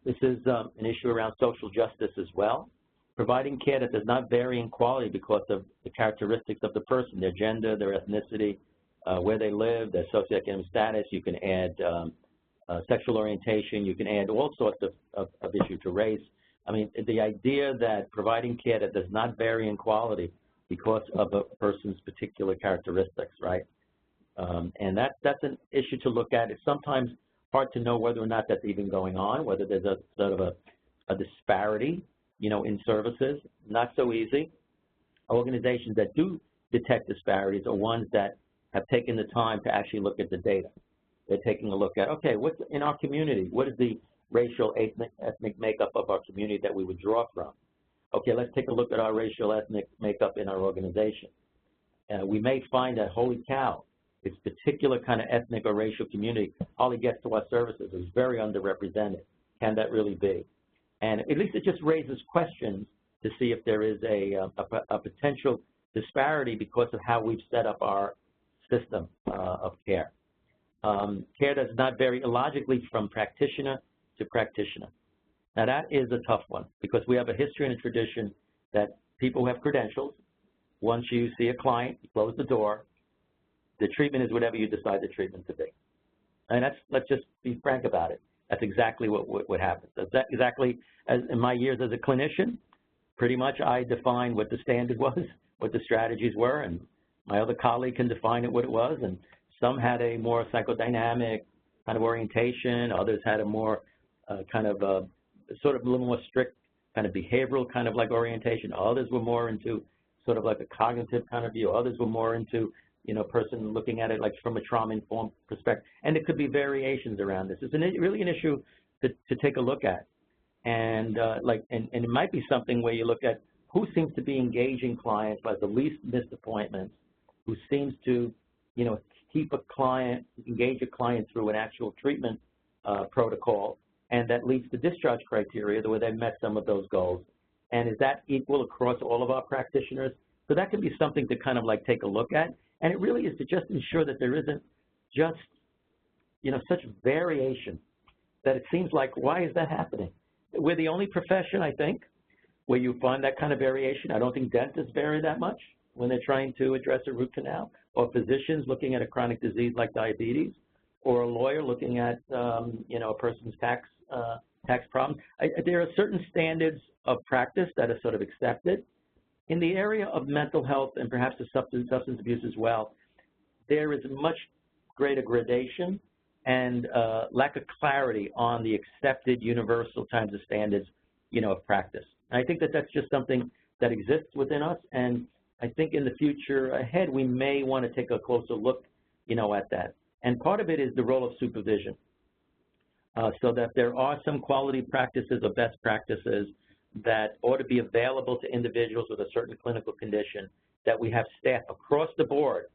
This is an issue around social justice as well. Providing care that does not vary in quality because of the characteristics of the person, their gender, their ethnicity, where they live, their socioeconomic status. You can add sexual orientation. You can add all sorts of issues to race. I mean, the idea that providing care that does not vary in quality because of a person's particular characteristics, right? And that's an issue to look at. It's sometimes hard to know whether or not that's even going on, whether there's a sort of a disparity, in services. Not so easy. Organizations that do detect disparities are ones that have taken the time to actually look at the data. They're taking a look at, okay, what's in our community? What is the racial, ethnic makeup of our community that we would draw from? Okay, let's take a look at our racial, ethnic makeup in our organization. We may find that, holy cow, this particular kind of ethnic or racial community hardly gets to our services. It's very underrepresented. Can that really be? And at least it just raises questions to see if there is a potential disparity because of how we've set up our system of care. Care does not vary illogically from practitioner to practitioner. Now that is a tough one because we have a history and a tradition that people who have credentials, once you see a client, you close the door, the treatment is whatever you decide the treatment to be. And let's just be frank about it. That's exactly what happens. That's exactly, as in my years as a clinician, pretty much I defined what the standard was, what the strategies were, and my other colleague can define it what it was, and some had a more psychodynamic kind of orientation, others had a more sort of a little more strict kind of behavioral kind of like orientation, others were more into sort of like a cognitive kind of view, others were more into person looking at it like from a trauma-informed perspective. And there could be variations around this. It's really an issue to take a look at. And and it might be something where you look at who seems to be engaging clients by the least missed appointments, who seems to, keep a client, engage a client through an actual treatment protocol, and that leads to discharge criteria where they've met some of those goals. And is that equal across all of our practitioners? So that can be something to kind of like take a look at. And it really is to just ensure that there isn't just, you know, such variation that it seems like, why is that happening? We're the only profession, I think, where you find that kind of variation. I don't think dentists vary that much when they're trying to address a root canal, or physicians looking at a chronic disease like diabetes, or a lawyer looking at, you know, a person's tax problems. There are certain standards of practice that are sort of accepted. In the area of mental health and perhaps the substance abuse as well, there is much greater gradation and lack of clarity on the accepted universal kinds of standards, you know, of practice. And I think that that's just something that exists within us, and I think in the future ahead we may want to take a closer look, you know, at that. And part of it is the role of supervision, so that there are some quality practices or best practices that ought to be available to individuals with a certain clinical condition, that we have staff across the board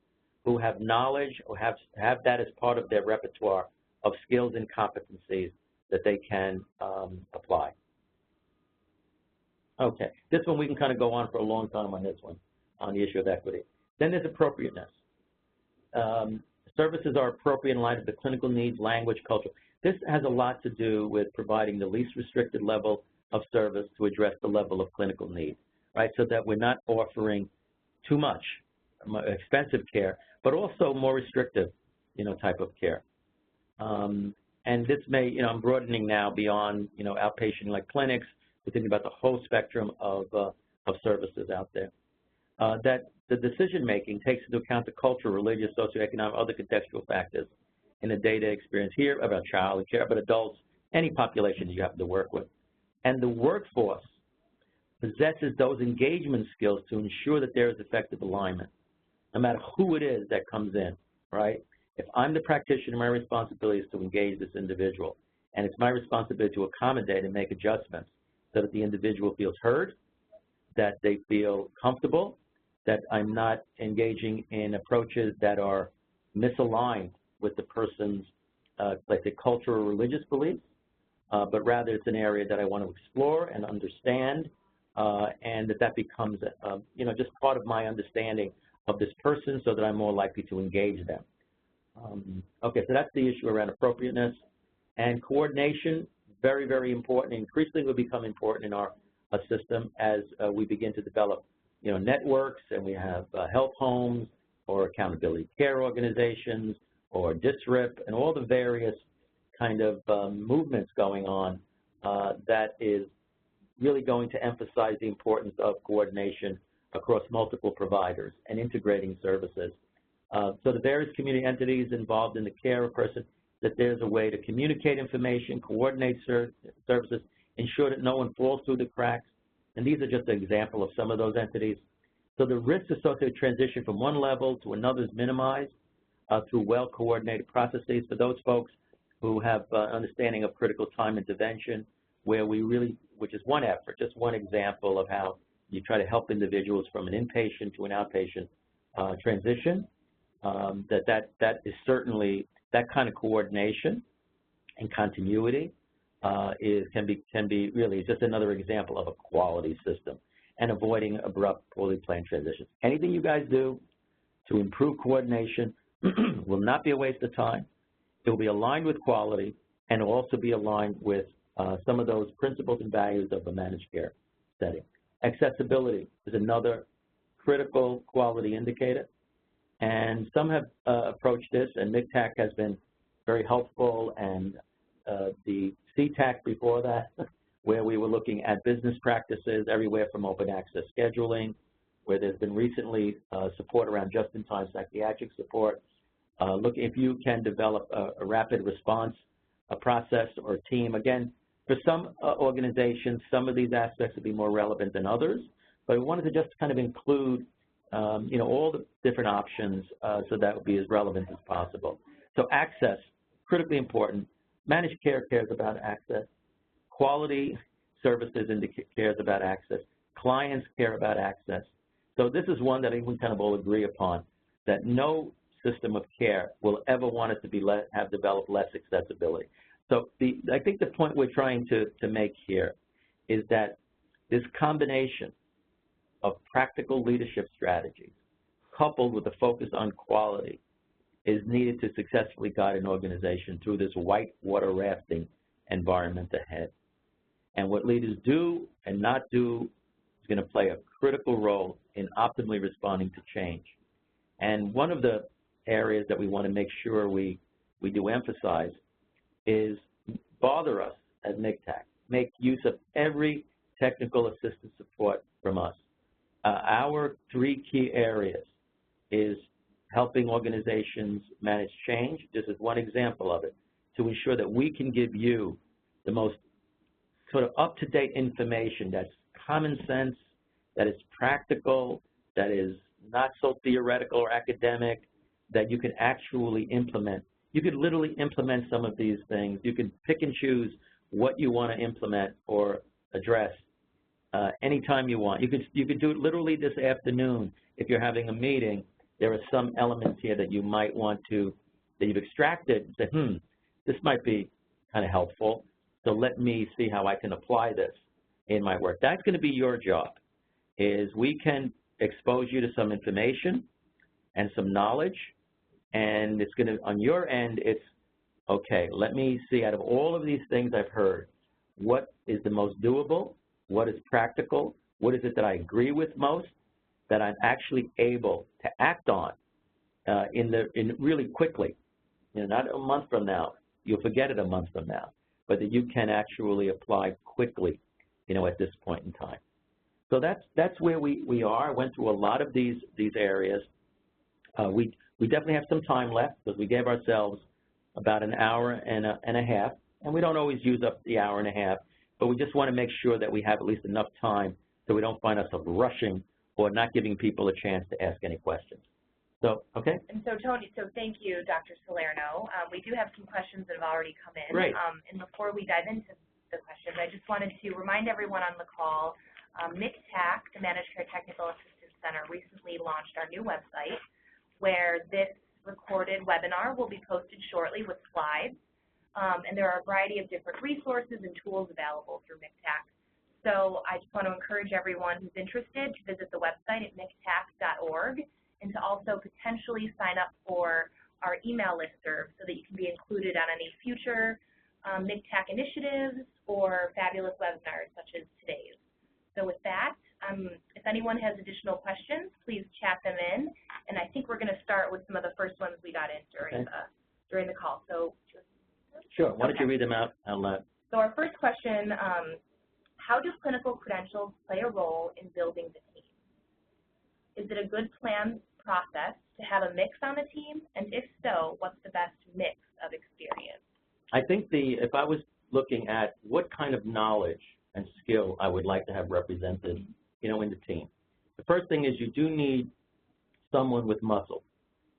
who have knowledge or have that as part of their repertoire of skills and competencies that they can apply. Okay, this one we can kind of go on for a long time on this one, on the issue of equity. Then there's appropriateness. Services are appropriate in light of the clinical needs, language, culture. This has a lot to do with providing the least restricted level of service to address the level of clinical need, right? So that we're not offering too much expensive care, but also more restrictive, you know, type of care. And this may, you know, I'm broadening now beyond, you know, outpatient like clinics. We're thinking about the whole spectrum of services out there. That the decision-making takes into account the cultural, religious, socioeconomic, other contextual factors in the data experience here about child care, about adults, any population you happen to work with. And the workforce possesses those engagement skills to ensure that there is effective alignment, no matter who it is that comes in, right? If I'm the practitioner, my responsibility is to engage this individual, and it's my responsibility to accommodate and make adjustments so that the individual feels heard, that they feel comfortable, that I'm not engaging in approaches that are misaligned with the person's, let's say, cultural or religious beliefs, but rather it's an area that I want to explore and understand, and that becomes, you know, just part of my understanding of this person so that I'm more likely to engage them. Okay, so that's the issue around appropriateness. And coordination, very, very important, increasingly will become important in our system as we begin to develop, you know, networks, and we have health homes or accountability care organizations or DISRIP and all the various kind of movements going on that is really going to emphasize the importance of coordination across multiple providers and integrating services. So the various community entities involved in the care of a person, that there's a way to communicate information, coordinate services, ensure that no one falls through the cracks. And these are just an example of some of those entities. So the risks associated with transition from one level to another is minimized through well-coordinated processes for those folks who have understanding of critical time intervention, where we really, which is one effort, just one example of how you try to help individuals from an inpatient to an outpatient transition. That is certainly, that kind of coordination and continuity can be really just another example of a quality system and avoiding abrupt, poorly planned transitions. Anything you guys do to improve coordination will not be a waste of time. It will be aligned with quality and will also be aligned with some of those principles and values of a managed care setting. Accessibility is another critical quality indicator. And some have approached this, and MIGTAC has been very helpful, and the CTAC before that, where we were looking at business practices everywhere from open access scheduling, where there's been recently support around just-in-time psychiatric support. Look, if you can develop a rapid response process or team. Again, for some organizations, some of these aspects will be more relevant than others, but we wanted to just kind of include you know, all the different options so that would be as relevant as possible. So access, critically important. Managed care cares about access. Quality services cares about access. Clients care about access. So this is one that I think we kind of all agree upon, that no system of care will ever want it to be have developed less accessibility. So I think the point we're trying to make here is that this combination of practical leadership strategies coupled with a focus on quality is needed to successfully guide an organization through this white water rafting environment ahead. And what leaders do and not do is going to play a critical role in optimally responding to change. And one of the areas that we want to make sure we do emphasize is bother us at MCTAC. Make use of every technical assistance support from us. Our 3 key areas is helping organizations manage change. This is one example of it, to ensure that we can give you the most sort of up-to-date information that's common sense, that is practical, that is not so theoretical or academic, that you can actually implement. You could literally implement some of these things. You can pick and choose what you want to implement or address anytime you want. You could do it literally this afternoon. If you're having a meeting, there are some elements here that you might want to, that you've extracted and say, this might be kind of helpful, so let me see how I can apply this in my work. That's going to be your job, is we can expose you to some information and some knowledge, and it's going to, on your end, it's, okay, let me see out of all of these things I've heard, what is the most doable, what is practical, what is it that I agree with most, that I'm actually able to act on in really quickly, not a month from now, you'll forget it a month from now, but that you can actually apply quickly, at this point in time. So that's where we are. I went through a lot of these areas. We definitely have some time left because we gave ourselves about an hour and a half, and we don't always use up the hour and a half, but we just want to make sure that we have at least enough time so we don't find ourselves rushing or not giving people a chance to ask any questions. So, okay? And so, Tony, thank you, Dr. Salerno. We do have some questions that have already come in. Great. And before we dive into the questions, I just wanted to remind everyone on the call, MCTAC, the Managed Care Technical Assistance Center, recently launched our new website where this recorded webinar will be posted shortly with slides. And there are a variety of different resources and tools available through MCTAC. So I just want to encourage everyone who's interested to visit the website at mctac.org and to also potentially sign up for our email listserv so that you can be included on any future MCTAC initiatives or fabulous webinars such as today's. So with that, if anyone has additional questions, please chat them in. And I think we're going to start with some of the first ones we got in during the call. So sure. Why don't you read them out loud? So our first question, how do clinical credentials play a role in building the team? Is it a good plan process to have a mix on the team? And if so, what's the best mix of experience? I think if I was looking at what kind of knowledge and skill I would like to have represented, in the team, the first thing is you do need someone with muscle.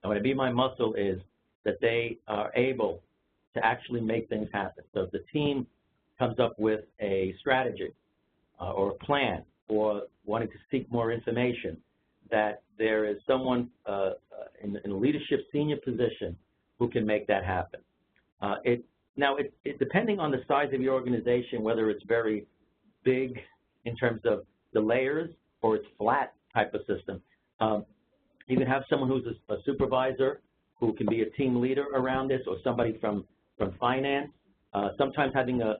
And what I mean by muscle is that they are able to actually make things happen. So if the team comes up with a strategy or a plan or wanting to seek more information, that there is someone in a leadership senior position who can make that happen. Now, depending on the size of your organization, whether it's very big in terms of the layers or it's flat type of system, you can have someone who's a supervisor who can be a team leader around this, or somebody from finance. Sometimes having a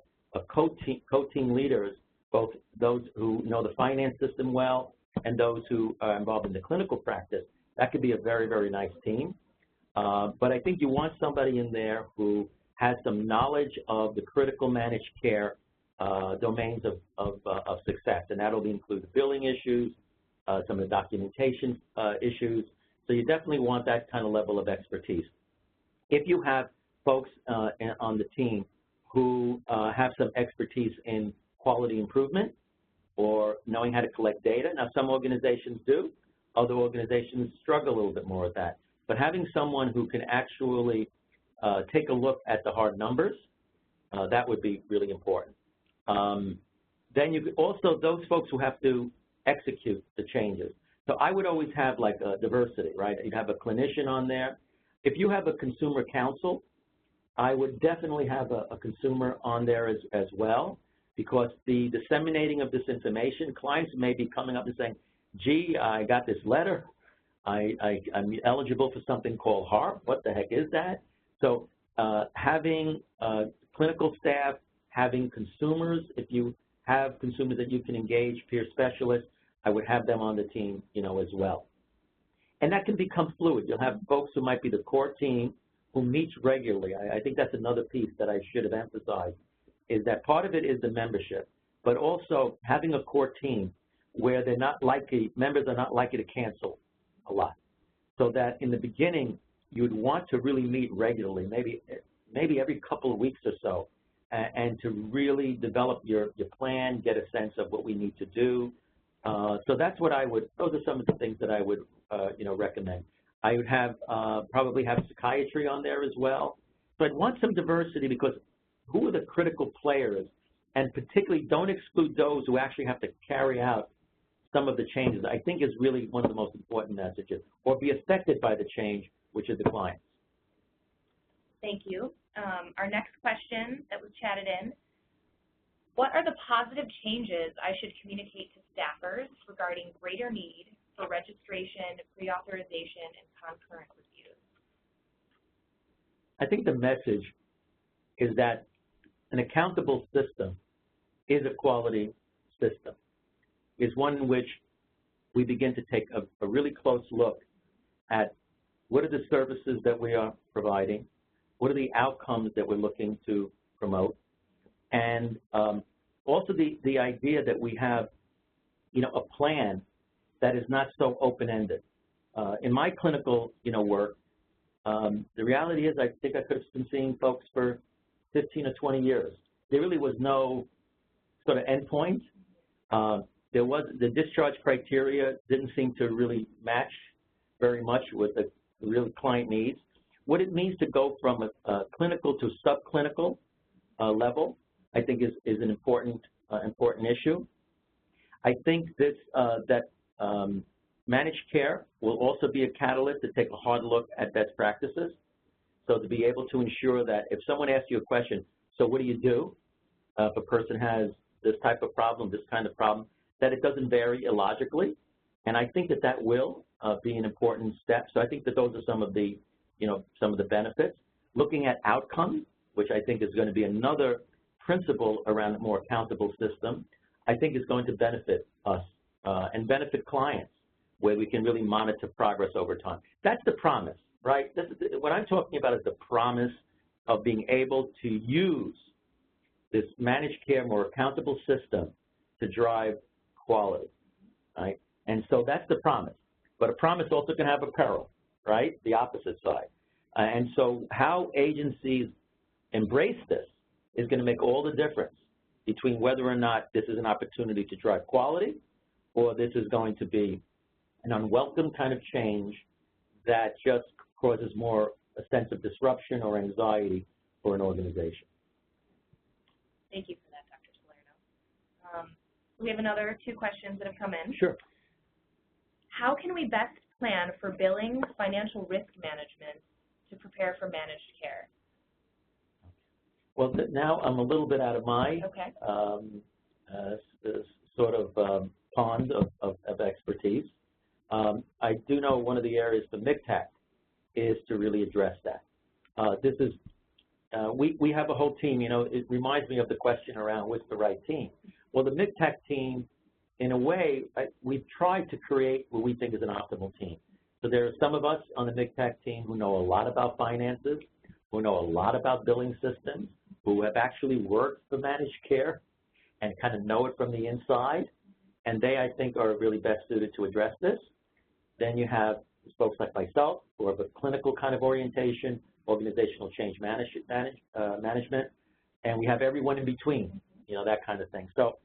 co-team leaders, both those who know the finance system well and those who are involved in the clinical practice, that could be a very, very nice team. But I think you want somebody in there who has some knowledge of the critical managed care domains of success, and that'll include the billing issues, some of the documentation issues. So you definitely want that kind of level of expertise. If you have folks on the team who have some expertise in quality improvement or knowing how to collect data. Now, some organizations do. Other organizations struggle a little bit more with that. But having someone who can actually take a look at the hard numbers, that would be really important. Then you could also, those folks who have to execute the changes. So I would always have like a diversity, right? You'd have a clinician on there, If you have a consumer council, I would definitely have a consumer on there as well, because the disseminating of this information, clients may be coming up and saying, gee, I got this letter, I'm eligible for something called HARP, what the heck is that? So having clinical staff, having consumers, if you have consumers that you can engage, peer specialists, I would have them on the team, as well. And that can become fluid. You'll have folks who might be the core team who meets regularly. I think that's another piece that I should have emphasized, is that part of it is the membership, but also having a core team where they're not likely, members are not likely to cancel a lot. So that in the beginning, you'd want to really meet regularly, maybe every couple of weeks or so, and to really develop your plan, get a sense of what we need to do. So that's what those are some of the things that I would, recommend. I would have, probably have psychiatry on there as well. So I'd want some diversity, because who are the critical players? And particularly don't exclude those who actually have to carry out some of the changes, I think is really one of the most important messages, or be affected by the change, which is the clients. Thank you. Our next question that was chatted in, what are the positive changes I should communicate to staffers regarding greater need for registration, pre-authorization, and concurrent reviews? I think the message is that an accountable system is a quality system, is one in which we begin to take a really close look at what are the services that we are providing, what are the outcomes that we're looking to promote, and also the idea that we have, a plan that is not so open-ended. In my clinical, work, the reality is I think I could have been seeing folks for 15 or 20 years. There really was no sort of endpoint. The discharge criteria didn't seem to really match very much with the real client needs. What it means to go from a clinical to subclinical level, I think is an important issue. I think that managed care will also be a catalyst to take a hard look at best practices. So to be able to ensure that if someone asks you a question, so what do you do if a person has this type of problem, this kind of problem, that it doesn't vary illogically. And I think that will be an important step. So I think that those are some of the, some of the benefits. Looking at outcomes, which I think is going to be another principle around a more accountable system, I think is going to benefit us and benefit clients, where we can really monitor progress over time. That's the promise, right? What I'm talking about is the promise of being able to use this managed care, more accountable system to drive quality, right? And so that's the promise. But a promise also can have a peril, right? The opposite side. And so how agencies embrace this is going to make all the difference between whether or not this is an opportunity to drive quality, or this is going to be an unwelcome kind of change that just causes more a sense of disruption or anxiety for an organization. Thank you for that, Dr. Salerno. We have another 2 questions that have come in. Sure. How can we best plan for billing, financial risk management to prepare for managed care? Well, now I'm a little bit out of my sort of pond of expertise. I do know one of the areas for MCTAC is to really address that. This is, we have a whole team, it reminds me of the question around what's the right team. Well, the MCTAC team, in a way, we've tried to create what we think is an optimal team. So there are some of us on the MCTAC team who know a lot about finances, who know a lot about billing systems, who have actually worked for managed care and kind of know it from the inside, and they, I think, are really best suited to address this. Then you have folks like myself who have a clinical kind of orientation, organizational change management, and we have everyone in between, that kind of thing. So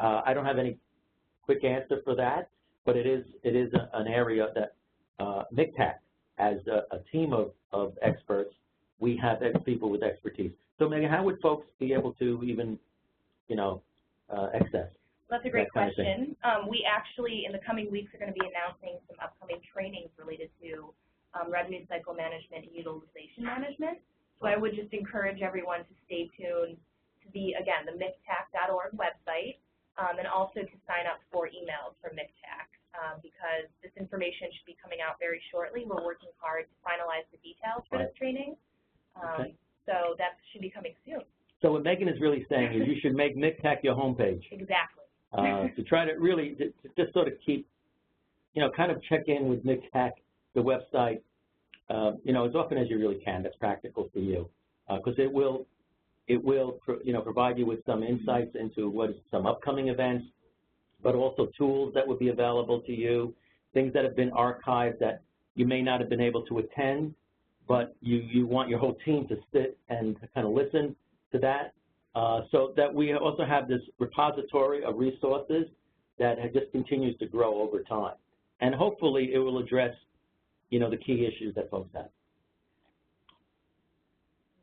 I don't have any quick answer for that, but it is an area that MCTAC, as a team of experts, we have people with expertise. So Megan, how would folks be able to even, access? That's a great question. We actually, in the coming weeks, are going to be announcing some upcoming trainings related to revenue cycle management, and utilization management. So I would just encourage everyone to stay tuned to again, the MCTAC.org website, and also to sign up for emails from MCTAC, because this information should be coming out very shortly. We're working hard to finalize the details for this training, so that should be coming soon. So what Megan is really saying is you should make MCTAC your homepage. Exactly. To try to really to just sort of keep, kind of check in with MCTAC, the website, as often as you really can. That's practical for you, because it will provide you with some insights into what is some upcoming events, but also tools that would be available to you, things that have been archived that you may not have been able to attend, but you want your whole team to sit and to kind of listen to that. So that we also have this repository of resources that just continues to grow over time. And hopefully it will address, the key issues that folks have.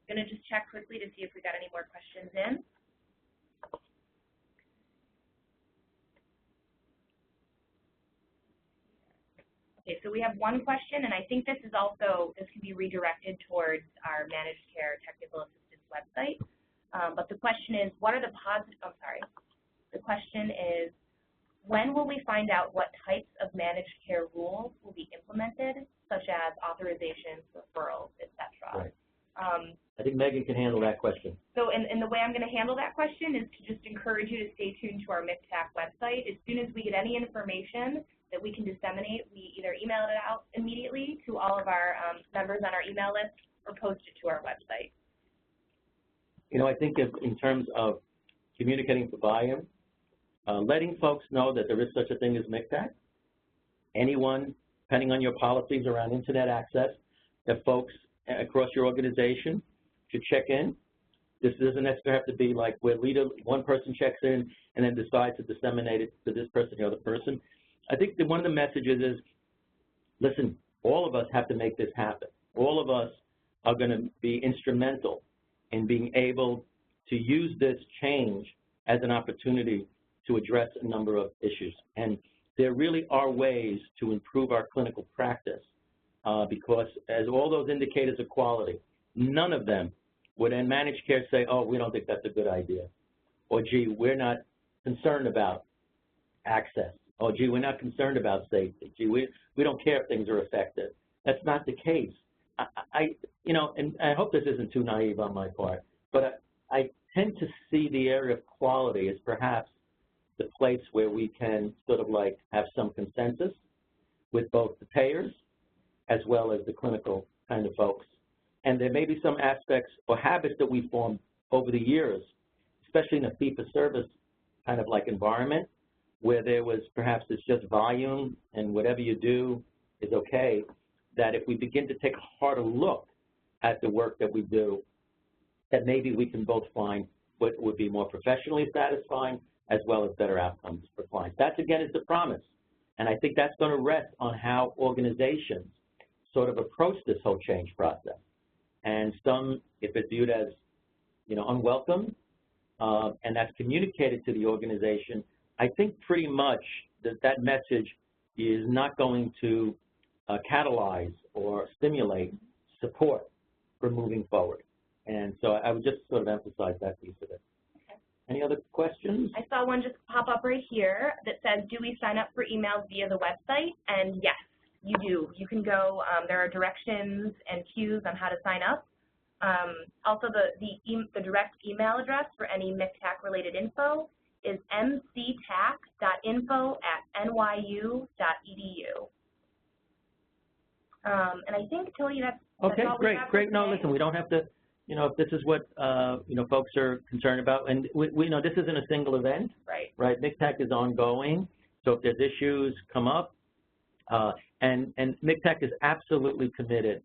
I'm going to just check quickly to see if we got any more questions in. Okay, so we have one question, and I think this can be redirected towards our managed care technical assistance website. But the question is, the question is, when will we find out what types of managed care rules will be implemented, such as authorizations, referrals, et cetera? Right. I think Megan can handle that question. So and the way I'm going to handle that question is to just encourage you to stay tuned to our MCTAC website. As soon as we get any information that we can disseminate, we either email it out immediately to all of our members on our email list or post it to our website. I think in terms of communicating for buy-in, letting folks know that there is such a thing as MCTAC. Anyone, depending on your policies around internet access, that folks across your organization should check in. This doesn't necessarily have to be like where one person checks in and then decides to disseminate it to this person, the other person. I think that one of the messages is, listen, all of us have to make this happen. All of us are going to be instrumental in being able to use this change as an opportunity to address a number of issues. And there really are ways to improve our clinical practice because as all those indicators of quality, none of them would in managed care say, oh, we don't think that's a good idea. Or, gee, we're not concerned about access. Oh, gee, we're not concerned about safety. Gee, we don't care if things are effective. That's not the case. And I hope this isn't too naive on my part, but I tend to see the area of quality as perhaps the place where we can sort of like have some consensus with both the payers as well as the clinical kind of folks. And there may be some aspects or habits that we formed over the years, especially in a fee-for-service kind of like environment, where there was perhaps it's just volume and whatever you do is okay, that if we begin to take a harder look at the work that we do, that maybe we can both find what would be more professionally satisfying as well as better outcomes for clients. That, again, is the promise. And I think that's going to rest on how organizations sort of approach this whole change process. And some, if it's viewed as, unwelcome, and that's communicated to the organization, I think pretty much that message is not going to catalyze or stimulate support for moving forward. And so I would just sort of emphasize that piece of it. Okay. Any other questions? I saw one just pop up right here that says, do we sign up for emails via the website? And yes, you do. You can go, there are directions and cues on how to sign up. Also, the direct email address for any MCTAC-related info is mctac.info@nyu.edu. And I think, Tilly, that's okay, all great, we have great. for No, today. listen, we don't have to, if this is what, folks are concerned about, and we know this isn't a single event. Right. MCTAC is ongoing, so if there's issues come up, and MCTAC is absolutely committed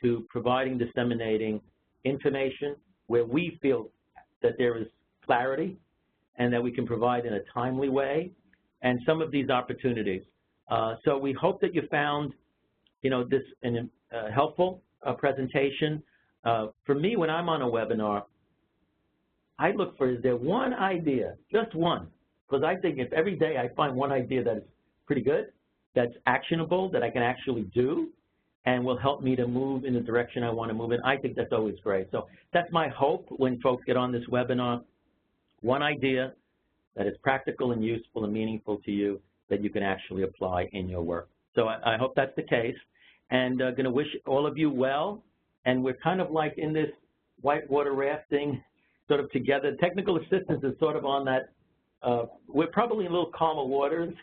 to providing, disseminating information where we feel that there is clarity and that we can provide in a timely way, and some of these opportunities. So we hope that you found, this helpful presentation. For me, when I'm on a webinar, I look for, is there one idea, just one? Because I think if every day I find one idea that is pretty good, that's actionable, that I can actually do, and will help me to move in the direction I want to move in. I think that's always great. So that's my hope when folks get on this webinar. One idea that is practical and useful and meaningful to you that you can actually apply in your work. So I hope that's the case. And going to wish all of you well. And we're kind of like in this whitewater rafting sort of together. Technical assistance is sort of on that. We're probably in a little calmer waters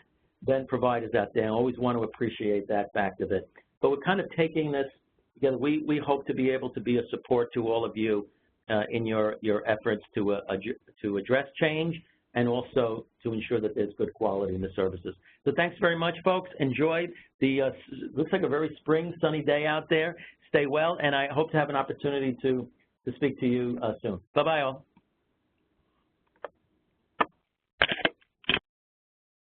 than providers out there. I always want to appreciate that fact of it. But we're kind of taking this together. We hope to be able to be a support to all of you in your efforts to address change and also to ensure that there's good quality in the services. So thanks very much, folks. Enjoy the, looks like a very spring, sunny day out there. Stay well, and I hope to have an opportunity to speak to you soon. Bye-bye, all.